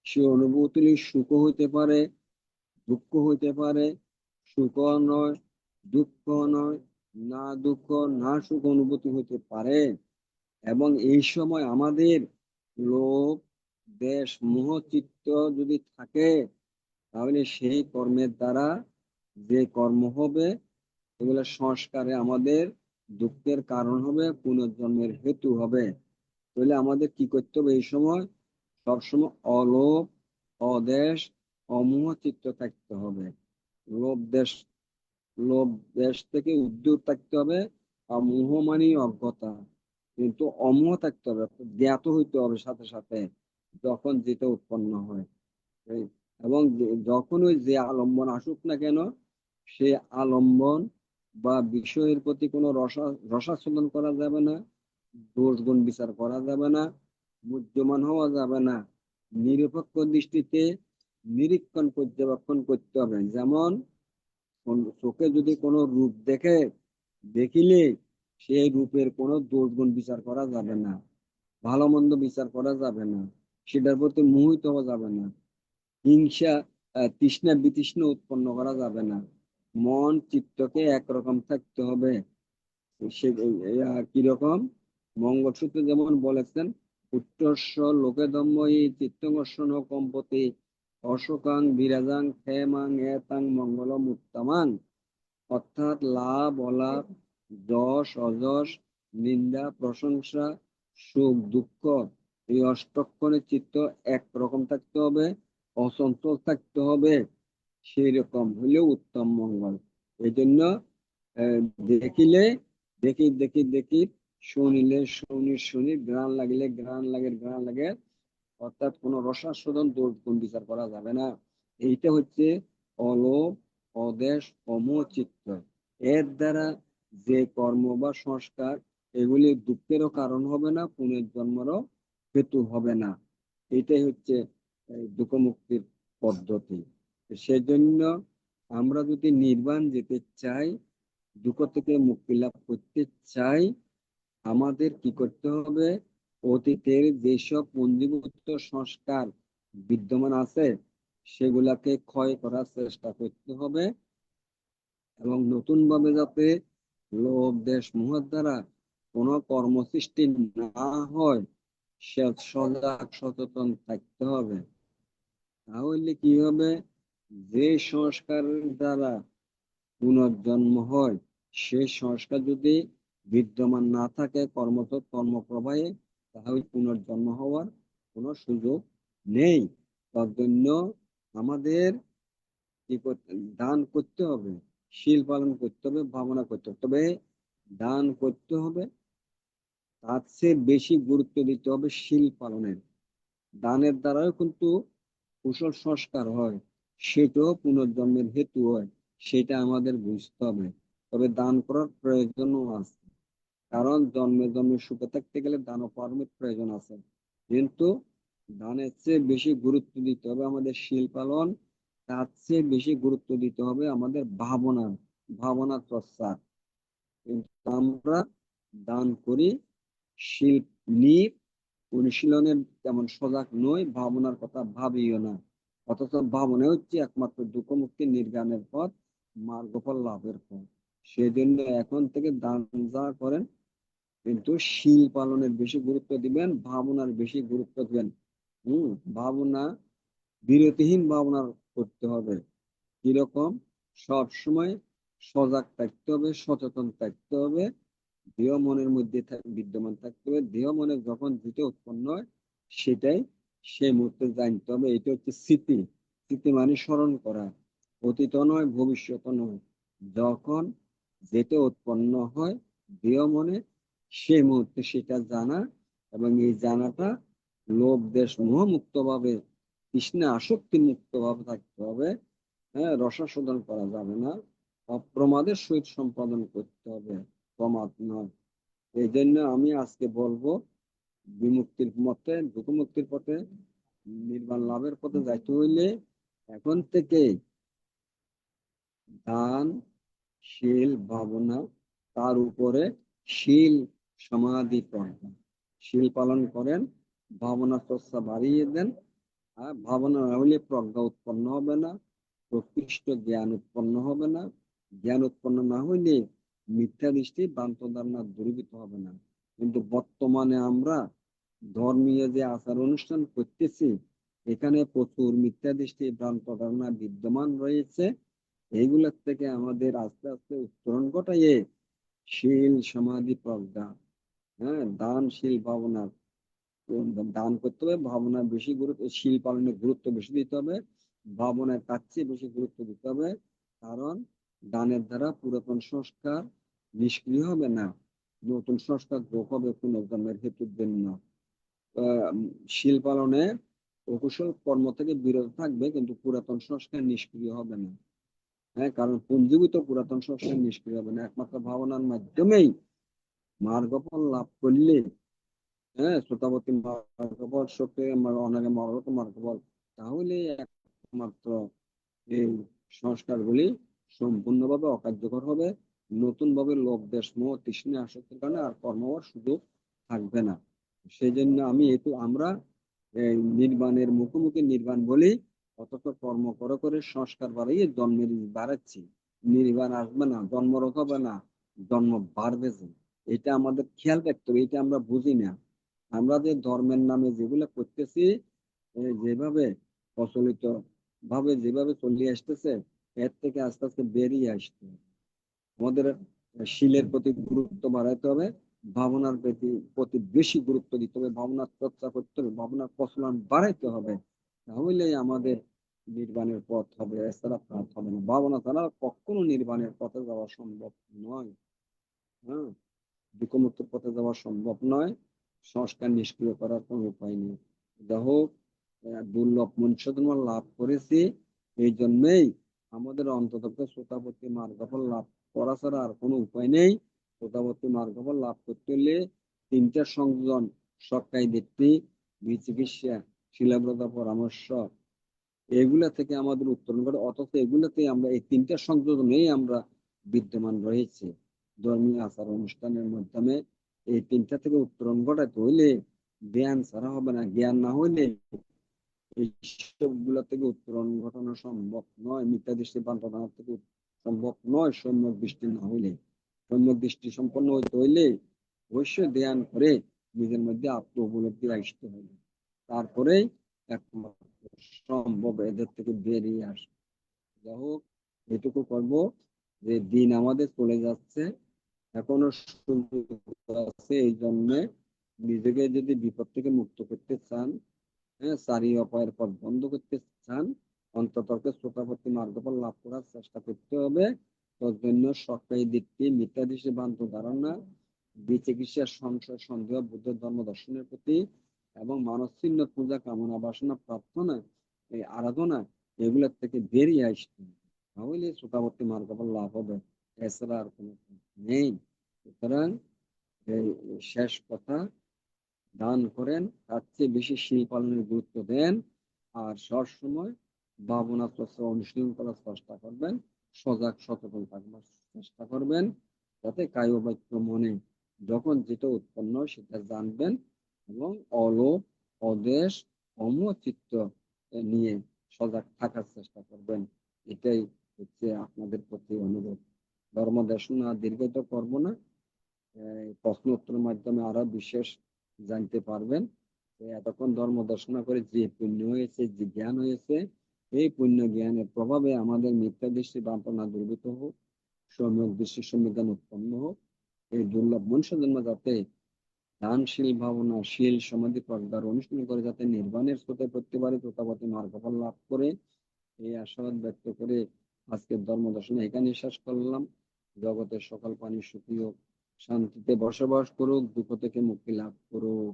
সে অনুভূতি সুখ হইতে পারে, দুঃখ হইতে পারে, সুখ নয়, দুঃখ নয়, না দুঃখ না সুখ অনুভূতি হইতে পারে। এবং এই সময় আমাদের লোভ, দেশ, মোহ, চিত্ত যদি থাকে, তাহলে সেই কর্মের দ্বারা যে কর্ম হবে এগুলো সংস্কারে আমাদের দুঃখের কারণ হবে, পুনর্জন্মের হেতু হবে। তাহলে আমাদের কি করতে হবে এই সময়? সবসময় অলোভ, অদেশ, অমোহ চিত্ত থাকতে হবে। লোভ দেশ লোভ দেশ থেকে উদ্দূর থাকতে হবে। আর মোহ মানে অজ্ঞতা, কিন্তু অমোহ থাকতে হবে, জ্ঞাত হইতে হবে সাথে সাথে যখন যেটা উৎপন্ন হয়। এবং যখন ওই যে আলম্বন আসুক না কেন, সে আলম্বন বা বিষয়ের প্রতি কোনো রসাস্বাদন করা যাবে না, দোষ গুণ বিচার করা যাবে না, মুহ্যমান হওয়া যাবে না। নিরপেক্ষ দৃষ্টিতে নিরীক্ষণ পর্যবেক্ষণ করতে হবে। যেমন চোখে যদি কোনো রূপ দেখিলে সেই রূপের কোনো দোষ গুণ বিচার করা যাবে না, ভালো মন্দ বিচার করা যাবে না, সেটার প্রতি মোহিত হওয়া যাবে না, হিংসা, তৃষ্ণা বিতৃষ্ণা উৎপন্ন করা যাবে না। মন চিত্তকে একরকম থাকতে হবে। সে কিরকম? মঙ্গলসূত্রে যেমন বলেছেন, উচ্চস্ব লোকে ধম্ময়ী চিত্তঙ্গর্ষণ কম্পতি অশোকাং বিরাজাং ক্ষেমাং এতাং মঙ্গলম উত্তমাং। অর্থাৎ লাভ অলাভ, যশ অযশ, নিন্দা প্রশংসা, সুখ দুঃখ, এই অষ্টক্ষণের চিত্ত একরকম থাকতে হবে, অচঞ্চল থাকতে হবে। সেই রকম হইলেও উত্তম মঙ্গল। এই জন্য দেখিলে দেখি দেখি দেখি, শুনিলে শুনি, ঘ্রাণ লাগিলে ঘ্রাণ লাগে, অর্থাৎ কোন রসাস্বাদন দোষ গুণ বিচার করা যাবে না। এইটা হচ্ছে অলোভ, অদেশ, অমোহ চিত্ত। এর দ্বারা যে কর্ম বা সংস্কার, এগুলি দুঃখেরও কারণ হবে না, পুনর্জন্মেরও হেতু হবে না। এটাই হচ্ছে দুঃখ মুক্তির পদ্ধতি। সেজন্য আমরা যদি নির্বাণ যেতে চাই, দুঃখ থেকে মুক্তি লাভ করতে চাই, আমাদের কি করতে হবে? অতীতের যেসব পঞ্জীভূত সংস্কার বিদ্যমান আছে সেগুলাকে ক্ষয় করার চেষ্টা করতে হবে, এবং নতুন ভাবে যাতে লোভ দেশ মোহের দ্বারা কোনো কর্ম সৃষ্টি না হয় সে সজাগ সচেতন থাকতে হবে। তাহলে কি হবে? যে সংস্কারের দ্বারা পুনর্জন্ম হয়, সেই সংস্কার যদি বিদ্যমান না থাকে কর্মপ্রবাহে, তাহলে পুনর্জন্ম হওয়ার কোনো সুযোগ নেই। তার জন্য আমাদের কি করতে, দান করতে হবে, শীল পালন করতে হবে, ভাবনা করতে হবে। তবে দান করতে হবে, তার চেয়ে বেশি গুরুত্ব দিতে হবে শীল পালনের। দানের দ্বারাও কিন্তু কুশল সংস্কার হয়, সেটাও পুনর্জন্মের হেতু হয়, সেটা আমাদের বুঝতে হবে। তবে দান করার প্রয়োজনও আছে, কারণ জন্মে জন্মে সুখে থাকতে গেলে দান কর্মের প্রয়োজন আছে। কিন্তু দানের চেয়ে বেশি গুরুত্ব দিতে হবে আমাদের শীল পালন, তার চেয়ে বেশি গুরুত্ব দিতে হবে আমাদের ভাবনা চর্চা। কিন্তু আমরা দান করি, শীল নিয়ে অনুশীলনের তেমন সজাগ নই, ভাবনার কথা ভাবিও না। অথচ ভাবনা হচ্ছে একমাত্র দুঃখ মুক্তি নির্গানের পথ, মার্গফল লাভের পথ। সেজন্য এখন থেকে দান যা করেন, কিন্তু শীল পালনের বেশি গুরুত্ব দিবেন, ভাবনার বেশি গুরুত্ব দিবেন। ভাবনা বিরতিহীন ভাবনা করতে হবে। কিরকম? সব সময় সজাগ থাকতে হবে, সচেতন থাকতে হবে, দেহ মনের মধ্যে বিদ্যমান থাকতে হবে। দেহ মনে যখন যেটা উৎপন্ন হয় সেটাই সেই মুহূর্তে জানতে হবে। এটা হচ্ছে স্মৃতি। স্মৃতি মানে স্মরণ করা, অতীত নয়, ভবিষ্যৎ নয়। যখন যেটা উৎপন্ন হয় দেহ মনে, সেই মুহূর্তে সেটা জানা, এবং এই জানাটা লোভ দেশ মোহ মুক্ত ভাবে, তৃষ্ণা আসক্তি মুক্ত ভাবে থাকতে হবে। হ্যাঁ, রসাস্বাদন করা যাবে না, অপ্রমাদের সহিত সম্পাদন করতে হবে, প্রমাদ নয়। এই জন্য আমি আজকে বলবো, বিমুক্তির মতে, দুঃখ মুক্তির পথে, নির্বাণ লাভের পথে যাইতে হইলে এখন থেকে দান, শীল, ভাবনা, তার উপরে শীল সমাধি প্রজ্ঞা। শীল পালন করেন, ভাবনা চর্চা বাড়িয়ে দেন। আর ভাবনা না হলে প্রজ্ঞা উৎপন্ন হবে না, প্রকৃষ্ট জ্ঞান উৎপন্ন হবে না। জ্ঞান উৎপন্ন না হইলে মিথ্যা দৃষ্টি ভ্রান্ত ধারণা দূরীভূত হবে না। কিন্তু বর্তমানে আমরা ধর্মীয় যে আচার অনুষ্ঠান করতেছি, এখানে প্রচুর মিথ্যা দৃষ্টি ভ্রান্ত ধারণা বিদ্যমান রয়েছে। এইগুলোর থেকে আমাদের আস্তে আস্তে উত্তরণ ঘটাইয়ে শীল সমাধি প্রজ্ঞা, দানশীল ভাবনা, দান করতে হবে, ভাবনা বেশি গুরুত্ব, শীল পালনের গুরুত্ব বেশি দিতে হবে, ভাবনায় তার চেয়ে বেশি গুরুত্ব দিতে হবে। কারণ দানের দ্বারা পুরাতন সংস্কার নিষ্ক্রিয় হবে না, নতুন সংস্কার যোগ হবে পুনর্জন্মের হেতুর জন্য। শীল পালনে অকুশল কর্ম থেকে বিরত থাকবে, কিন্তু পুরাতন সংস্কার নিষ্ক্রিয় হবে না। কারণ পুঞ্জীভূত পুরাতন সংস্কার নিষ্ক্রিয় হবে না। একমাত্র ভাবনার মাধ্যমেই মার্গফল লাভ করলে, শ্রোতাবতী মার্গফল, শক্তি অনাগে মরগত মার্গফল, তাহলে একমাত্র এই সংস্কারগুলি সম্পূর্ণভাবে অকার্যকর হবে। নতুন ভাবে লোভ দেশ মোহ তৃষ্ণা আসক্তির কারণে আর কর্ম হওয়ার সুযোগ থাকবে না। সেই জন্য আমরা এই নির্বাণের মুখোমুখি নির্বাণ বলি, অথচ কর্ম করে করে সংস্কার বাড়িয়ে জন্মের বাড়াচ্ছি। নির্বাণ আসবে না, জন্মরোগ হবে না, জন্ম বাড়বে। এটা আমাদের খেয়াল রাখতে হবে। এটা আমরা বুঝি না। আমরা যে ধর্মের নামে যেগুলো করতেছি, যেভাবে প্রচলিত ভাবে যেভাবে চলিয়ে আসতেছে, এর থেকে আস্তে আস্তে বেরিয়ে আসতে হবে। আমাদের শীলের প্রতি গুরুত্ব বাড়াইতে হবে, ভাবনার প্রতি বেশি গুরুত্ব দিতে হবে, ভাবনার চর্চা করতে হবে, ভাবনার প্রচলন বাড়াইতে হবে। তাহলেই আমাদের নির্বাণের পথ হবে, এছাড়া পথ হবে না। ভাবনা ছাড়া কখনো নির্বাণের পথে যাওয়া সম্ভব নয়। বিকমুক্ত পথে যাওয়া সম্ভব নয়। সংস্কার নিষ্ক্রিয় করার কোনো উপায় নেই। যাই হোক, দুর্লভ মনুষ্যজন্ম লাভ করেছি, এই জন্যই আমাদের অন্তত শ্রোতাবর্তী মার্গফল লাভ করা ছাড়া আর কোনো উপায় নেই। শ্রোতাবর্তী মার্গফল লাভ করতে হলে তিনটা সংযোজন, সক্কাই দীপ্তি, বিচিকিৎসা, শিলাব্রত পরামর্শ, এগুলা থেকে আমাদের উত্তরণ করে। অথচ এগুলাতে আমরা এই তিনটা সংযোজনেই আমরা বিদ্যমান রয়েছে। ধর্মীয় আচার অনুষ্ঠানের মাধ্যমে এই তিনটা থেকে উত্তরণ ঘটাতে হইলে জ্ঞান ছাড়া হবে না। জ্ঞান না হইলে এই সবগুলা থেকে উত্তরণ ঘটানো সম্ভব নয়। মিথ্যা দৃষ্টি বান্তনা থেকে সম্ভব নয় সম্যক দৃষ্টি না হইলে। সম্যক দৃষ্টি সম্পন্ন হইতে হইলে অবশ্যই ধ্যান করে নিজের মধ্যে আত্ম উপলব্ধি আসতে হবে, তারপরেই একমাত্র সম্ভব এদের থেকে বেরিয়ে আসবে। যাই হোক, এটুকু করবো যে দিন আমাদের চলে যাচ্ছে, এখনো সুযোগ আছে। এই জন্য নিজেকে যদি বিপদ থেকে মুক্ত করতে চান, সারি অপায়ের পথ বন্ধ করতে চান, অন্তত শ্রোতাপত্তি মার্গফল লাভ করার চেষ্টা করতে হবে। তোর জন্য সরকারি দিকটি মিথ্যা দৃষ্টি ভ্রান্ত ধারণা, বিচিকিৎসার সংশয় সন্দেহ, বুদ্ধ ধর্ম দর্শনের প্রতি এবং মানসিন্য পূজা কামনা বাসনা প্রার্থনা, এই আরাধনা, এগুলোর থেকে বেরিয়ে আসতে হবে। তাহলে শ্রোতাবর্তী মার্গফল লাভ হবে, এছাড়া আর কোনো নেই। সুতরাং এই শেষ কথা, দান করেন, তার চেয়ে বেশি শীল পালনের গুরুত্ব দেন, আর সবসময় ভাবনা চর্চা অনুশীলন করার চেষ্টা করবেন, সজাগ সচেতন থাকবার চেষ্টা করবেন, যাতে কায় বাক্য মনে যখন যেটা উৎপন্ন সেটা জানবেন এবং অলোভ, অদেশ, অমচিত্ত নিয়ে সজাগ থাকার চেষ্টা করবেন। এটাই হচ্ছে আপনাদের প্রতি অনুরোধ। ধর্ম দেশনা দীর্ঘত করবো না, প্রশ্ন উত্তরের মাধ্যমে আরো বিশেষ জানতে পারবেন। এতক্ষণ ধর্ম দর্শনা করে যে পুণ্য হয়েছে, যে জ্ঞান হয়েছে, এই পুণ্য জ্ঞানের প্রভাবে আমাদের মিথ্যা দৃষ্টি বান্তনা দুর্বৃত হোক, সম্যক দৃষ্টি সংবিধান উৎপন্ন হোক। এই দুর্লভ মনুষ্য জন্ম যাতে দানশীল ভাবনা, শীল সমাধি প্রজ্ঞার অনুষ্ঠান করে যাতে নির্বাণের স্রোতে প্রত্যেবারে প্রতাপতি মার্গফল লাভ করে, এই আশাবাদ ব্যক্ত করে আজকের ধর্ম দর্শন এখানে শেষ করলাম। জগতের সকল প্রাণী সুখী হোক, শান্তিতে বসবাস করুক, দুঃখ থেকে মুক্তি লাভ করুক।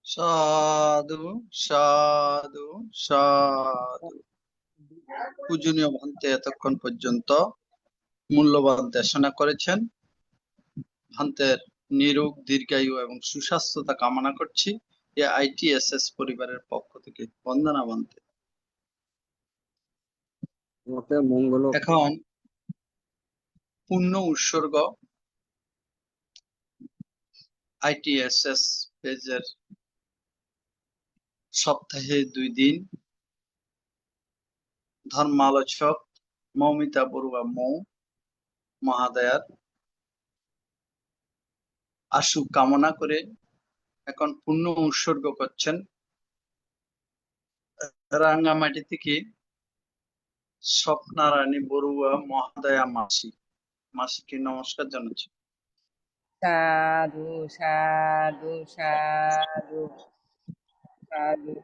সাধু সাধু সাধু। পূজনীয় ভান্তে এতক্ষণ পর্যন্ত মূল্যবান দেশনা করেছেন। ভান্তের নিরোগ, দীর্ঘায়ু এবং সুস্বাস্থ্যতা কামনা করছি এই ITSS পরিবারের পক্ষ থেকে। বন্দনা ভান্তে। তোমাকে মঙ্গল। এখন পূর্ণ উৎসর্গ ITSS পেজের সপ্তাহে 2 দিন ধর্মালোচক মৌমিতা বড়ুয়া মৌ মহাদয়ার আশু কামনা করে এখন পূর্ণ উৎসর্গ করছেন রাঙ্গামাটি থেকে স্বপ্নারানী বড়ুয়া মহাদয়া মাসিকে নমস্কার জানাচ্ছি। সাধু সাধু সাধু সাধু।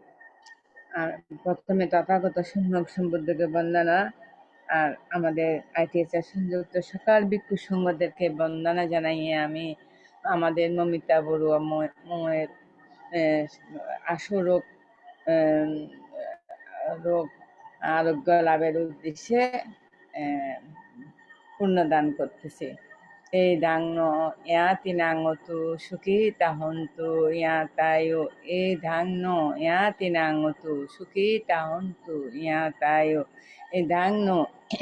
আর প্রথমে তথাগত সম্যক সম্বুদ্ধকে বন্দনা, আর আমাদের ITHR সংযুক্ত সকল ভিক্ষু সংঘদেরকে বন্দনা জানাইয়ে আমি আমাদের মমিতা বড়ুয়া মৌয়ের আশুরোগ রোগ আরোগ্য লাভের উদ্দেশ্যে পুণ্যদান করতেছি। এই দাঙ্গ ইয়াতি নাঙ্গতু সুখী তাহন্তু ইয়াতায়ু, এই ধান্য ইয়াতি নাঙ্গতু সুখী তাহন্তু ইয়াতায়ু, এই ধান্য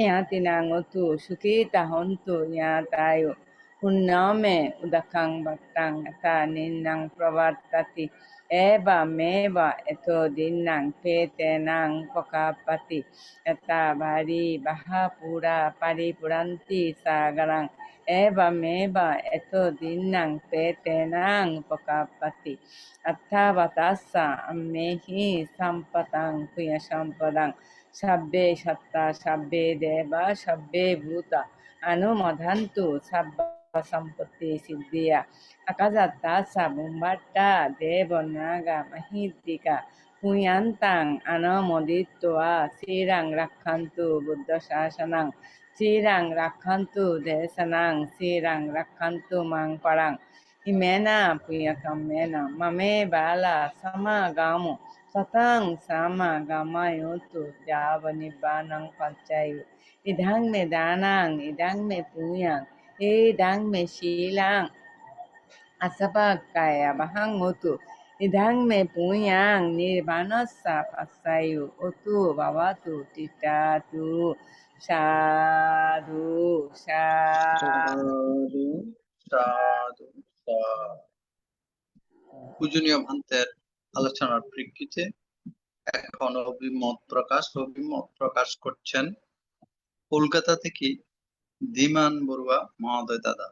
ইয়াতি নাঙ্গতু সুখী তাহন্তু ইয়াতায়ু। পুণ্যমে উদকাং ভক্তাং তা নিন্নাং প্রবর্ততি এবা মেবা এতো দিন্নাং পেতেনাং পকাপতি এতা ভারি বাহা পুরা পারিপুরান্তি সাগরাং এবা এতো দিন্নাং পেতেনাং পকাপতি অর্থাবতাসা আম্মেহি সম্পতাং পুয় সম্পদাং সব্বে সত্তা সব্বে দেবা সব্বে ভূতা অনুমোদন্তু সব্ব সম্পত্তি সিদ্ধিয়া আকাশাত্তাসা বুম্বাট্টা দেব নাগা মহিদ্দিকা পুয়ান্তাং অনুমোদিত্বা শ্রীরাং রক্ষন্তু বুদ্ধ শাসনাং শ্রীরাং রক্ষন্তু দেশনাং শ্রীরাং রক্ষন্তু মাং পরাং ইমেনা পুয়কমেনা মমে বালা সমাগামো সতং সমাগমায়োতু যাব নিব্বানং পঞ্চায়ু ইদাং মে দানাং ইদাং মে পুয়াং ইদাং মে শীলাং asapakaya bahang mutu idang me punyang nirvanasa pasayu utu bhavatu titatu sadhu sadhu। সাধু সাধু সাধু। পূজনীয় ভান্তের আলোচনার প্রেক্ষিতে এখন অভিমত প্রকাশ করছেন কলকাতা থেকে ধীমান বড়ুয়া মহোদয় দাদা।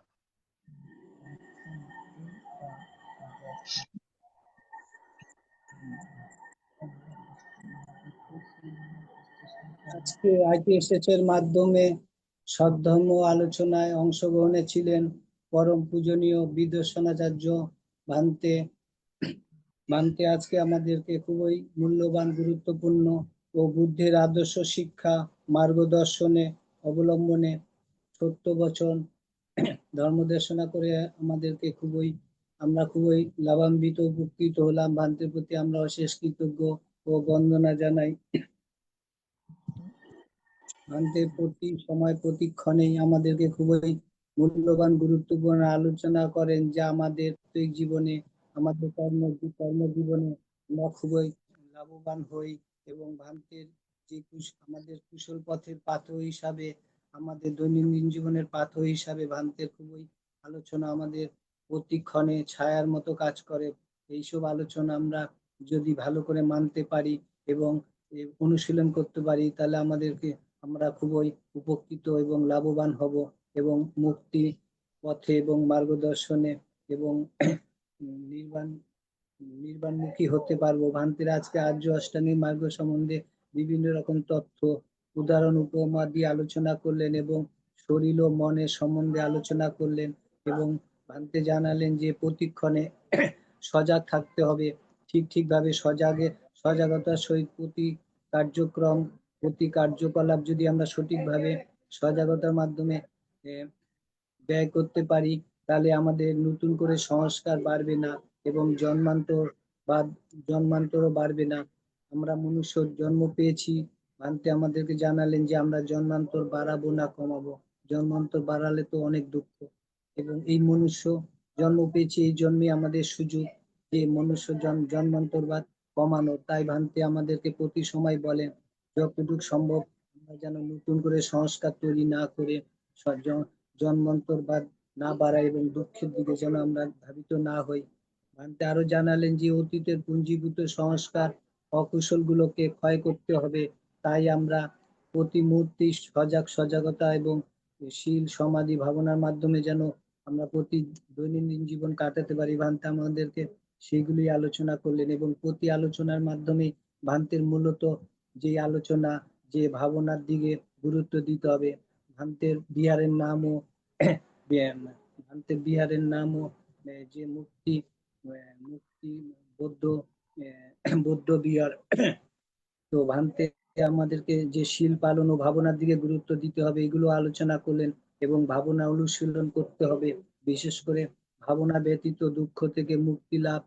আজকে ITSH এর মাধ্যমে সদ্ধর্ম আলোচনায় অংশগ্রহণে ছিলেন পরম পূজনীয় বিদর্শনাচার্য ভান্তে আজকে আমাদেরকে খুবই মূল্যবান গুরুত্বপূর্ণ ও বুদ্ধের আদর্শ শিক্ষা মার্গদর্শনে অবলম্বনে সত্য বচন ধর্মদেশনা করে আমাদেরকে আমরা খুবই লাভান্বিত উপকৃত হলাম। ভান্তের প্রতি আমরা অশেষ কৃতজ্ঞ ও বন্দনা জানাই। ভান্তে প্রতি সময় প্রতিক্ষণেই আমাদেরকে খুবই মূল্যবান গুরুত্বপূর্ণ আলোচনা করেন, যা আমাদের প্রত্যেক জীবনে আমাদের কর্মজীবনে আমরা খুবই লাভবান হই এবং ভান্তের যে আমাদের কুশল পথের পাথর হিসাবে, আমাদের দৈনন্দিন জীবনের পাথর হিসাবে ভান্তের খুবই আলোচনা আমাদের প্রতিক্ষণে ছায়ার মতো কাজ করে। এইসব আলোচনা আমরা যদি ভালো করে মানতে পারি এবং অনুশীলন করতে পারি, তাহলে আমরা খুবই উপকৃত এবং লাভবান হব এবং মুক্তি পথে এবং মার্গদর্শনে এবং নির্বাণমুখী হতে পারবো। ভান্তের আজকে আর্য অষ্টাঙ্গিক মার্গ সম্বন্ধে বিভিন্ন রকম তথ্য উদাহরণ উপমা দিয়ে আলোচনা করলেন এবং শরীর ও মনের সম্বন্ধে আলোচনা করলেন এবং ভান্তে জানালেন যে প্রতিক্ষণে সজাগ থাকতে হবে। ঠিকভাবে সজাগতার সহিত প্রতি কার্যকলাপ যদি আমরা সঠিকভাবে সজাগতার মাধ্যমে ব্যয় করতে পারি, তাহলে আমাদের নতুন করে সংস্কার বাড়বে না এবং জন্মান্তরও বাড়বে না। আমরা মনুষ্য জন্ম পেয়েছি, ভান্তে আমাদেরকে জানালেন যে আমরা জন্মান্তর বাড়াবো না কমাবো। জন্মান্তর বাড়ালে তো অনেক দুঃখ, এবং এই মনুষ্য জন্ম পেয়েছি এই জন্মে আমাদের সুযোগ যে মনুষ্য জন্মান্তরবাদ কমানো। তাই ভান্তে আমাদেরকে প্রতি সময় বলেন যতটুকু সম্ভব আমরা যেন নতুন করে সংস্কার তৈরি না করে জন্মান্তরবাদ না বাড়াই এবং দুঃখের দিকে যেন আমরা ধাবিত না হই। ভান্তে আরো জানালেন যে অতীতের পুঞ্জীভূত সংস্কার অকুশল গুলোকে ক্ষয় করতে হবে। তাই আমরা প্রতি মুহূর্তে সজাগতা এবং শীল সমাধি ভাবনার মাধ্যমে যেন আমরা প্রতি দৈনন্দিন জীবন কাটাতে পারি, ভান্তে আমাদেরকে সেগুলি আলোচনা করলেন। এবং প্রতি আলোচনার মাধ্যমে ভান্তের মূলত যে আলোচনা, যে ভাবনার দিকে গুরুত্ব দিতে হবে। ভান্তের বিহারের নামও ভান্তের বিহারের নামও যে মুক্তি মুক্তি বৌদ্ধ বৌদ্ধ বিহার। তো ভান্তে আমাদেরকে যে শীল পালন ও ভাবনার দিকে গুরুত্ব দিতে হবে, এগুলো আলোচনা করলেন। এবং ভাবনা অনুশীলন করতে হবে, বিশেষ করে ভাবনা ব্যতীত দুঃখ থেকে মুক্তি লাভ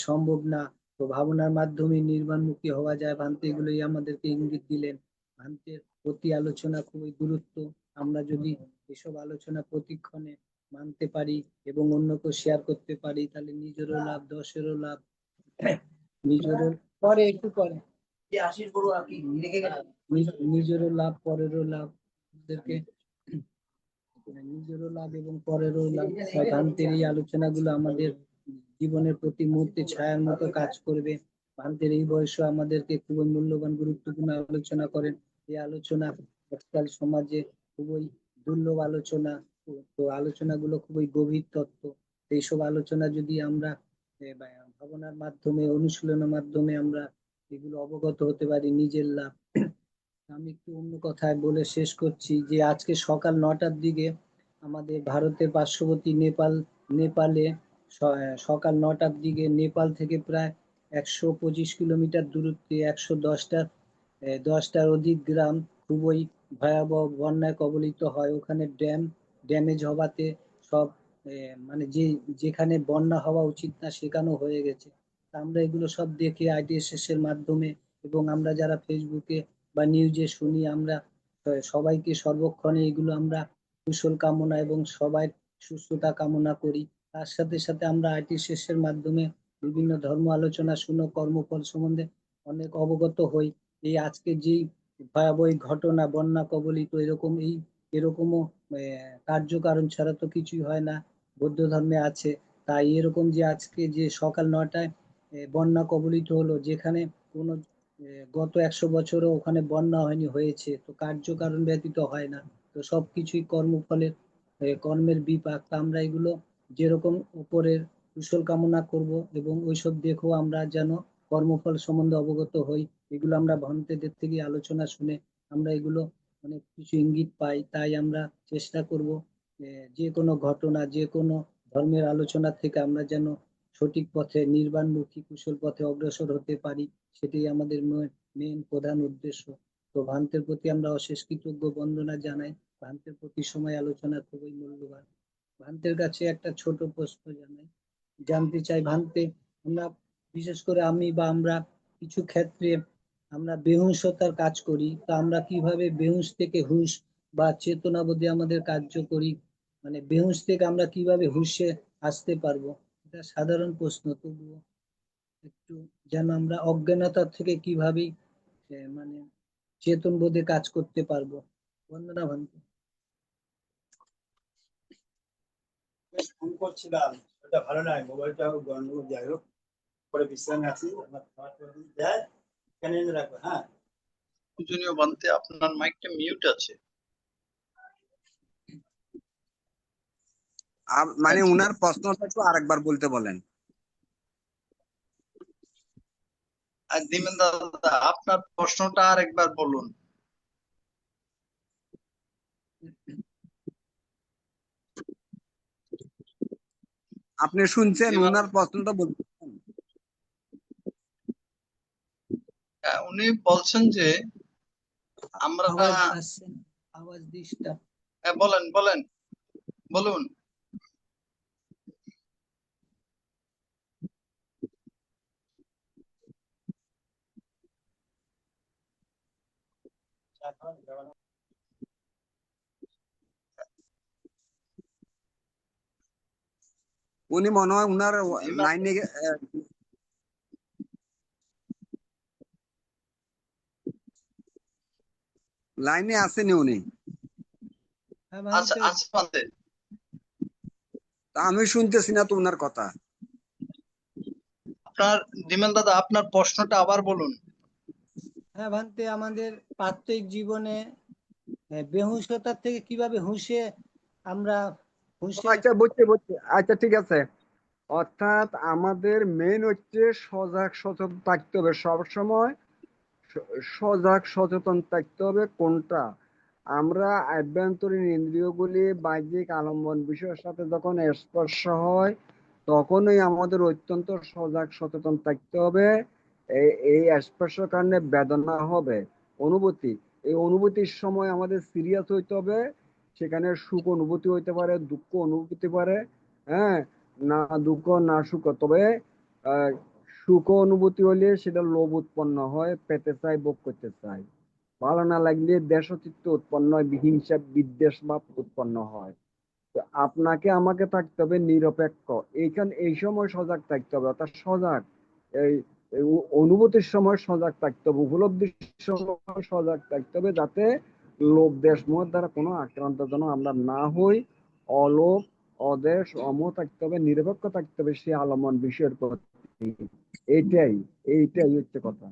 সম্ভব না। তো ভাবনার মাধ্যমে নির্বাণমুখী হওয়া যায়, ভান্তে এগুলোই আমাদেরকে ইঙ্গিত দিলেন। ভান্তের প্রতি আলোচনা খুবই গুরুত্ব। আমরা যদি এসব আলোচনা প্রতিক্ষণে মানতে পারি এবং অন্যকে শেয়ার করতে পারি, তাহলে নিজেরও লাভ, দশেরও লাভ, নিজেরও পরে একটু পরে নিজেরও লাভ, পরেরও লাভ, ওদেরকে নিজেরও লাভ এবং পরেরও লাভ। ভান্তের এই আলোচনাগুলো আমাদের জীবনের প্রতি মুহূর্তে ছায়ার মতো কাজ করবে। ভান্তের এই বয়সে আমাদেরকে খুবই মূল্যবান গুরুত্বপূর্ণ আলোচনা করেন। এই আলোচনা আজকাল সমাজে খুবই দুর্লভ আলোচনা। তো আলোচনাগুলো খুবই গভীর তত্ত্ব। এইসব আলোচনা যদি আমরা ভাবনার মাধ্যমে, অনুশীলনের মাধ্যমে আমরা এগুলো অবগত হতে পারি, নিজের লাভ। আমি একটু অন্য কথায় বলে শেষ করছি যে আজকে সকাল 9টার দিকে আমাদের ভারতের পার্শ্ববর্তী নেপালে সকাল 9টার দিকে নেপাল থেকে প্রায় 125 কিলোমিটার দূরত্বে 10টার অধিক গ্রাম খুবই ভয়াবহ বন্যায় কবলিত হয়। ওখানে ড্যামেজ হওয়াতে সব মানে যেখানে বন্যা হওয়া উচিত না সেখানেও হয়ে গেছে। আমরা এগুলো সব দেখে ITSS এর মাধ্যমে এবং আমরা যারা ফেসবুকে বা নিউজে শুনি, আমরা সবাইকে সর্বক্ষণে এগুলো আমরা কুশল কামনা এবং সবাই সুস্থতা কামনা করি। তার সাথে সাথে আমরা ITSS এর মাধ্যমে বিভিন্ন ধর্ম আলোচনা শুনে কর্মফল সম্বন্ধে অনেক অবগত হই। এই আজকে যেই ভয়াবহ ঘটনা, বন্যা কবলিত, এরকমও কার্যকারণ ছাড়া তো কিছুই হয় না, বৌদ্ধ ধর্মে আছে। তাই এরকম যে আজকে যে সকাল 9টায় বন্যা কবলিত হলো, যেখানে কোনো গত 100 বছরও ওখানে বন্যা হয়নি, হয়েছে, তো কার্যকারণ ব্যতীত হয় না। তো সবকিছুই কর্মফলের কর্মের বিপাক। আমরা এগুলো যেরকম উপরের কুশল কামনা করব এবং ওইসব দেখেও আমরা যেন কর্মফল সম্বন্ধে অবগত হই। এগুলো আমরা ভন্তেদের থেকে আলোচনা শুনে আমরা এগুলো অনেক কিছু ইঙ্গিত পাই। তাই আমরা চেষ্টা করব যে কোনো ঘটনা, যে কোনো ধর্মের আলোচনা থেকে আমরা যেন সঠিক পথে, নির্বাণমুখী কুশল পথে অগ্রসর হতে পারি। সেটাই আমাদের মেন প্রধান উদ্দেশ্য। তো ভান্তের প্রতি আমরা অশেষ কৃতজ্ঞ বন্দনা জানাই। ভান্তের প্রতি সময় আলোচনা খুবই মূল্যবান। ভান্তের কাছে একটা ছোট প্রশ্ন জানতে চাই। ভান্তে, আমরা বিশেষ করে আমি বা আমরা কিছু ক্ষেত্রে আমরা বেহুঁশতার কাজ করি, তা আমরা কিভাবে বেহুঁশ থেকে হুঁশ বা চেতনাবোধে আমাদের কার্য করি, মানে বেহুঁশ থেকে আমরা কিভাবে হুঁশে আসতে পারবো? এটা সাধারণ প্রশ্ন, তবুও একটু যেন আমরা অজ্ঞানতা থেকে কিভাবে মানে চেতন বোধে কাজ করতে পারবো। বন্দনা ভান্তে। ফোন করছিলাম, ওটা ভালো নয়, মোবাইলটা গন্ডগোল, যাই হোক, পরে বিশ্রামে আছি, আমার খাবার যায়, এখানে এনে রাখবো। হ্যাঁ, পূজনীয় ভান্তে, আপনার মাইকটা মিউট আছে। মানে উনার প্রশ্নটা একটু আরেকবার বলতে বলেন। আর দিমেন দাদা, আপনার প্রশ্নটা আর একবার বলুন। আপনি শুনছেন উনার প্রশ্নটা বলতে? উনি বলছেন যে আমরা আওয়াজ আসছে না, আওয়াজ ডিস্টার্ব। বলেন বলেন বলুন। উনি মনে হয় উনার লাইনে আসেনি উনি। হ্যাঁ আচ্ছা ভান্তে, আচ্ছা ভান্তে, তা আমি শুনতেছি না তো উনার কথা। আপনার দিমেন দাদা, আপনার প্রশ্নটা আবার বলুন। হ্যাঁ ভান্তে, আমাদের প্রাত্যহিক জীবনে বেহুশতার থেকে কিভাবে আমরা হুঁশে আচ্ছা, বুঝছি বুঝছি, আচ্ছা ঠিক আছে। অর্থাৎ আমাদের মেন হচ্ছে সজাগ সচেতন থাকতে হবে সবসময়। সজাগ সচেতন থাকতে হবে কোনটা, আমরা আভ্যন্তরীণ ইন্দ্রিয়গুলি বাহ্যিক আলম্বন বিষয়ের সাথে যখন স্পর্শ হয় তখনই আমাদের অত্যন্ত সজাগ সচেতন থাকতে হবে। এই স্পর্শের কারণে বেদনা হবে, অনুভূতি, এই অনুভূতির সময় আমাদের সিরিয়াস হইতে হবে। সেখানে সুখ অনুভূতি হইতে পারে, দুঃখ অনুভূতি পারে, হ্যাঁ, না দুঃখ না সুখ। তবে আহ, সুখ অনুভূতি হলে সেটা লোভ উৎপন্ন হয়, পেতে চাই, ভোগ করতে চাই। ভালো না লাগলে দেশচিত্ত উৎপন্ন হয়, হিংসা বিদ্বেষ ভাব উৎপন্ন হয়। তো আপনাকে আমাকে থাকতে হবে নিরপেক্ষ, এই সময় সজাগ থাকতে হবে, অর্থাৎ সজাগ, এই এই অনুভূতির সময় সজাগ থাকতে হবে, উপলব্ধির সময় সজাগ থাকতে হবে, যাতে লোভ দেশ মোহের দ্বারা কোনো আক্রান্ত যেন আমরা না হই। অলোভ, অদেশ, অমোহ থাকতে হবে, নিরপেক্ষ থাকতে হবে সেই আলম্বন বিষয়ের প্রতি। এইটাই এইটাই হচ্ছে কথা।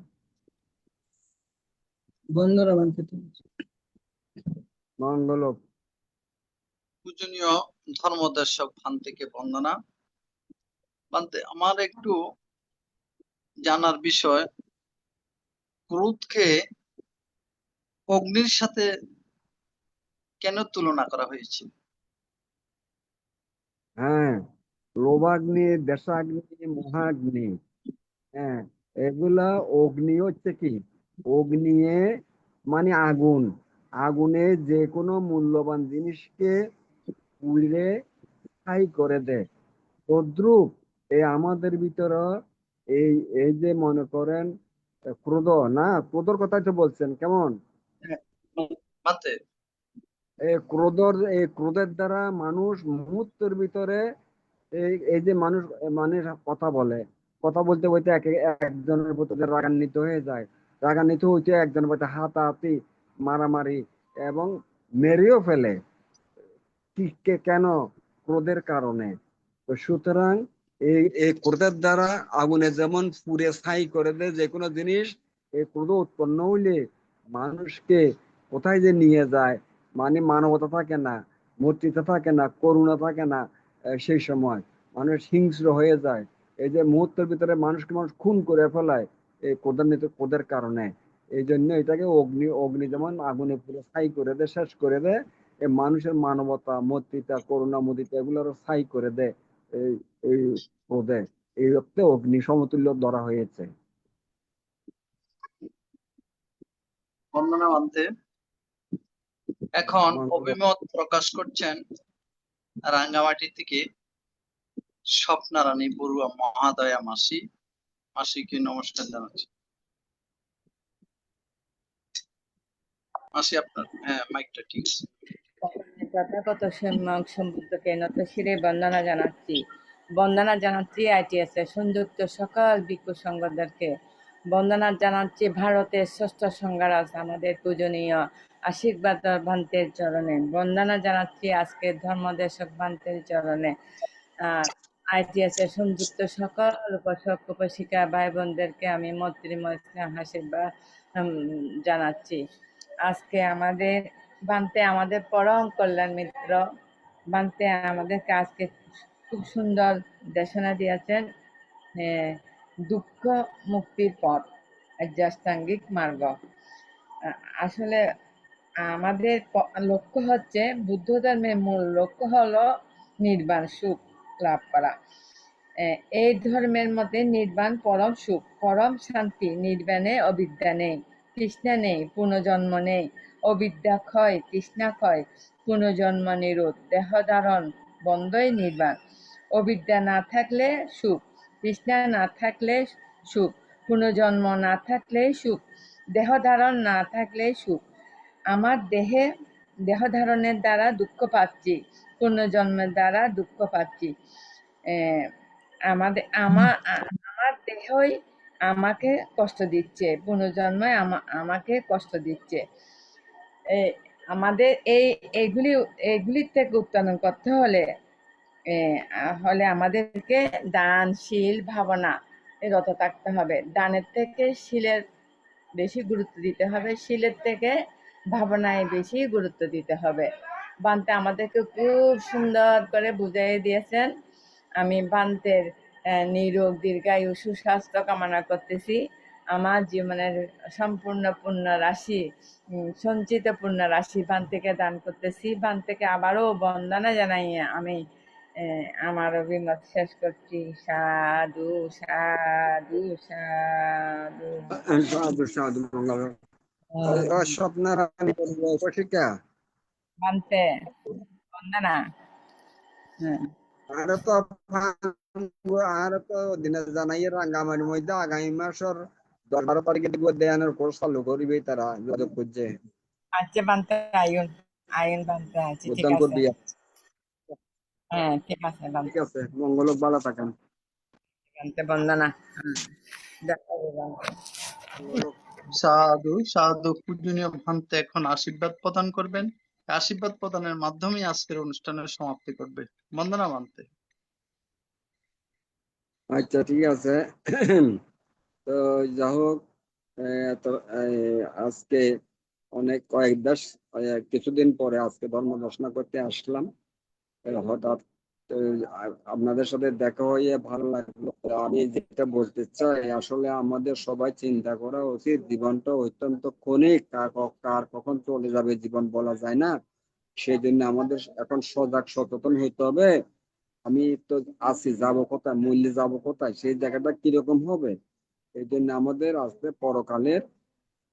বন্ধুরা ভান্তে। মঙ্গল হোক। পূজনীয় ধর্মদর্শক ভান্তেকে বন্দনা। ভান্তে, আমার একটু জানার বিষয়, ক্রোধকে অগ্নির সাথে কেন তুলনা করা হয়েছে? হ্যাঁ, লোভাগ্নি, দেশাগ্নি, মহাগ্নি, হ্যাঁ, এগুলা অগ্নি হচ্ছে কি, অগ্নিয়ে মানে আগুন, আগুনে যে কোনো মূল্যবান জিনিসকে পুড়ে ছাই করে দেয়। তদ্রুপ এই আমাদের ভিতরে এই এই যে মনে করেন ক্রোধ, না ক্রোধের কথাই তো বলছেন কেমন, হ্যাঁ, ভান্তে, এই ক্রোধের দ্বারা মানুষ মুহূর্তের ভিতরে এই এই যে মানুষ মানে কথা বলে, কথা বলতে বলতে একজনের প্রতি রাগান্বিত হয়ে যায়, রাগান্বিত হইতে একজনের প্রতি হাতাহাতি, মারামারি, এবং মেরেও ফেলে। কেন? ক্রোধের কারণে। তো সুতরাং এই এই ক্রোধের দ্বারা আগুনে যেমন পুড়ে ছাই করে দেয় যে কোনো জিনিস, এই ক্রোধ উৎপন্ন হইলে মানুষকে কোথায় যে নিয়ে যায়, মানে মানবতা থাকে না, মৈত্রীতা থাকে না, করুণা থাকে না। সেই সময় মানুষ হিংস্র হয়ে যায়। এই যে মুহূর্তের ভিতরে মানুষ খুন করে ফেলায় এই ক্রোধের কারণে। এই জন্য এটাকে অগ্নি, অগ্নি যেমন আগুনে পুরো ছাই করে দেয়, শেষ করে দেয়, এই মানুষের মানবতা, মৈত্রীতা, করুণা, মুদিতা এগুলো আরো ছাই করে দেয় এই এই ক্রোধে। এই অর্থে অগ্নি সমতুল্য ধরা হয়েছে। বন্দনা ভান্তে। এখন মঙ্গল। অভিমত প্রকাশ করছেন রাঙ্গামাটি থেকে স্বপ্নারানী বড়ুয়া মহাদয়া মাসি। মাসিকে নমস্কার জানাচ্ছি। মাসি, আপনার মাইকটা ঠিক আছে। তথাগত সম্যক সম্বুদ্ধকে নত শিরে বন্দনা জানাচ্ছি। বন্দনা জানাচ্ছি ITS এর সংযুক্ত সকল ভিক্ষু সংঘদেরকে। বন্দনা জানাচ্ছি ভারতের ষষ্ঠ সংঘরাজ আমাদের পূজনীয় আশীর্বাদ ভান্তের চরণে। বন্দনা জানাচ্ছি আজকের ধর্মদেশক ভান্তের চরণে। ITS এর সংযুক্ত সকল উপাসক উপাসিকা ভাই বোনদেরকে আমি মৈত্রীময় স্নেহ আশীর্বাদ জানাচ্ছি। আজকে আমাদের পরম কল্যাণ মিত্র বান্তে আমাদেরকে আজকে খুব সুন্দর দেশনা দিয়েছেন, দুঃখ মুক্তির পথ, আধ্যাত্মিক মার্গ। আসলে আমাদের লক্ষ্য হচ্ছে, বুদ্ধ ধর্মের মূল লক্ষ্য হলো নির্বাণ সুখ লাভ করা। এই ধর্মের মধ্যে নির্বাণ পরম সুখ, পরম শান্তি। নির্বাণে অবিদ্যা নেই, তৃষ্ণা নেই, পুনর্জন্ম নেই। অবিদ্যা ক্ষয়, তৃষ্ণা ক্ষয়, পুনর্জন্ম নিরোধ, দেহ ধারণ বন্ধই নির্বাণ। অবিদ্যা না থাকলে সুখ, তৃষ্ণা না থাকলে সুখ, পুনর্জন্ম না থাকলে সুখ, দেহ ধারণ না থাকলে সুখ। আমার দেহ ধারণের দ্বারা দুঃখ পাচ্ছি, পুনর্জন্মের দ্বারা দুঃখ পাচ্ছি। আমার দেহই আমাকে কষ্ট দিচ্ছে, পুনর্জন্মে আমাকে কষ্ট দিচ্ছে। আমাদের এইগুলির থেকে উত্তরণ করতে হলে আমাদেরকে দানশীল ভাবনা রত থাকতে হবে। দানের থেকে শীলের বেশি গুরুত্ব দিতে হবে, শিলের থেকে ভাবনায় বেশি গুরুত্ব দিতে হবে। বান্তে আমাদেরকে খুব সুন্দর করে বুঝিয়ে দিয়েছেন। আমি বান্তের নিরোগ দীর্ঘায়ু সুস্বাস্থ্য কামনা করতেছি। আমার জীবনের সম্পূর্ণ পুণ্য রাশি, সঞ্চিত পুণ্য রাশি বান্তিকে দান করতেছি। বান্তিকে আবারও বন্দনা জানাই আমি আমার অভিমত শেষ করছি। সাধু সাধু সাধু। সাধু সাধু মঙ্গল। স্বপ্না রানী উপশিকা বান্তে বন্দনা। হ্যাঁ, আর তো আর তো দিনে জানাই রাঙ্গামাটির মধ্যে আগামী মাসের 10-12 তারিখে দিব দেয়ানোর কোর্স চালু করিবে তারা যোগাযোগ করছে আচ্ছা বান্তে আইন আইন বান্তে আছে, ঠিক উদ্যান আছে। করবি। হ্যাঁ, ঠিক আছে ঠিক বান্তে। আছে, মঙ্গল হোক, ভালো থাকেন। বান্তে বন্দনা। দেখা হবে বান্তে। মঙ্গল হোক। সাধু সাধু। পূজনীয় ভান্তে এখন আশীর্বাদ প্রদান করবেন। আশীর্বাদ প্রদানের মাধ্যমে আজকের অনুষ্ঠানের সমাপ্তি করবে। বন্দনা ভান্তে। আচ্ছা ঠিক আছে। তো যা হোক, তো আজকে অনেক কিছুদিন পরে আজকে ধর্ম ঘোষণা করতে আসলাম। হঠাৎ আপনাদের সাথে দেখা হয়ে ভালো লাগলো। তো আমি যেটা বলতে চাই, আসলে আমাদের সবাই চিন্তা করা উচিত, জীবনটা অত্যন্ত ক্ষণিক, কার কখন চলে যাবে জীবন বলা যায় না। সেই জন্য আমাদের এখন সজাগ সচেতন হইতে হবে। আমি তো আছি, যাবো কোথায়, মূল্যে যাবো কোথায়, সেই জায়গাটা কিরকম হবে। এই জন্য আমাদের আসলে পরকালের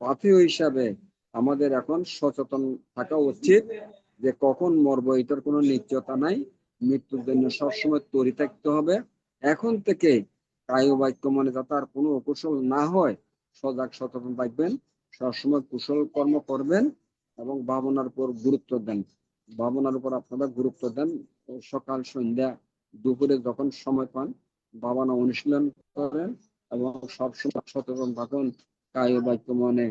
পাথেয় হিসাবে আমাদের এখন সচেতন থাকা উচিত যে কখন মরবো এটার কোনো নিশ্চয়তা নাই। মৃত্যুর জন্য সবসময় তৈরি থাকতে হবে। এখন থেকে কায় বাক্য মনে যাতে আর কোনো অকুশল না হয়, সজাগ সচেতন থাকবেন, সবসময় কুশল কর্ম করবেন এবং ভাবনার উপর গুরুত্ব দেন। ভাবনার উপর আপনারা গুরুত্ব দেন। সকাল সন্ধ্যা দুপুরে যখন সময় পান ভাবনা অনুশীলন করেন এবং সবসময় সচেতন থাকুন কায় বাক্য মনে,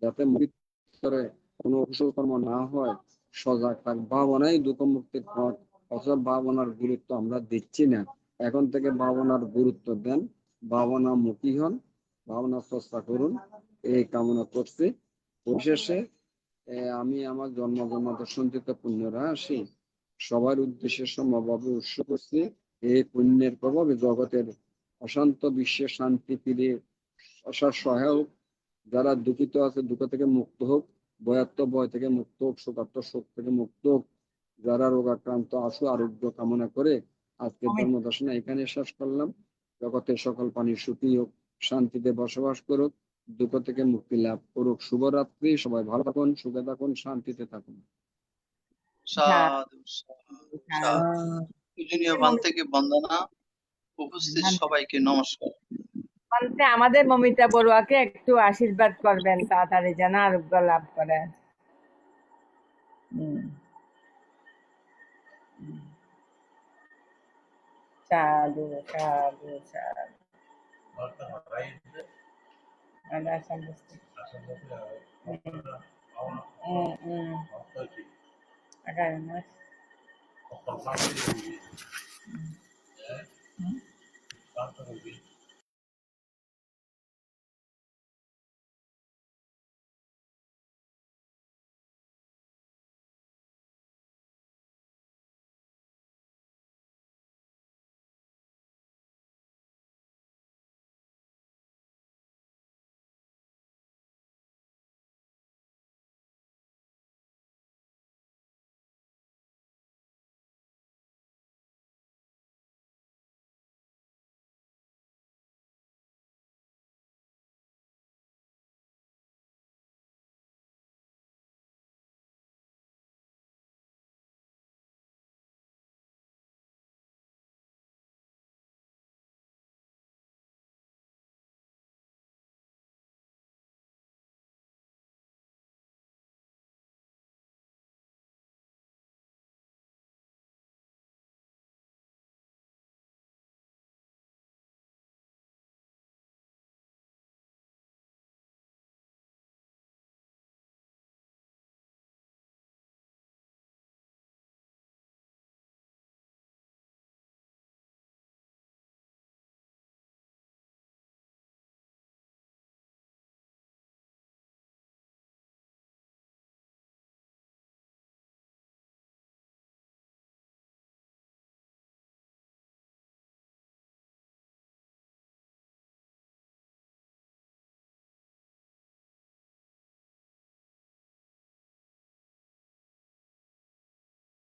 যাতে ভিতরে কোনো কুশল কর্ম না হয়। সজাগ থাক, ভাবনাই দুঃখ মুক্তির পথ। অথচ ভাবনার গুরুত্ব আমরা দিচ্ছি না। এখন থেকে ভাবনার গুরুত্ব দেন, ভাবনা মুখী হন, ভাবনা চর্চা করুন, এই কামনা করছি। পরিশেষে আমি আমার জন্মজন্মান্তর সঞ্চিত পুণ্য রাশি সবার উদ্দেশ্যে সমভাবে উৎসর্গ করছি। এই পুণ্যের প্রভাবে জগতের অশান্ত বিশ্বে শান্তি ফিরে আসার সহায়ক, যারা দুঃখিত আছে দুঃখ থেকে মুক্ত হোক, ভয়াত্ম ভয় থেকে মুক্ত হোক, শোকাত্ম শোক থেকে মুক্ত হোক, যারা রোগাক্রান্ত আশু আরোগ্য কামনা করে আজকের ধর্ম দর্শনা এখানে শেষ করলাম। জগতের সকল প্রাণী সুখী হোক, শান্তিতে বসবাস করুক, দুঃখ থেকে মুক্তি লাভ করুক। শুভরাত্রি, সবাই ভালো থাকুন, সুখে থাকুন, শান্তিতে থাকুন। সাধু সাধু সাধু। পূজনীয় ভান্তেকে বন্দনা। উপস্থিত বান্তে সবাইকে নমস্কার। আমাদের মমিতা বড়ুয়াকে একটু আশীর্বাদ করবেন, তাড়াতাড়ি যেন আরোগ্য লাভ করে। সাধু সাধু সাধু। আল্লাহ সন্তুষ্টি। আগামী মাস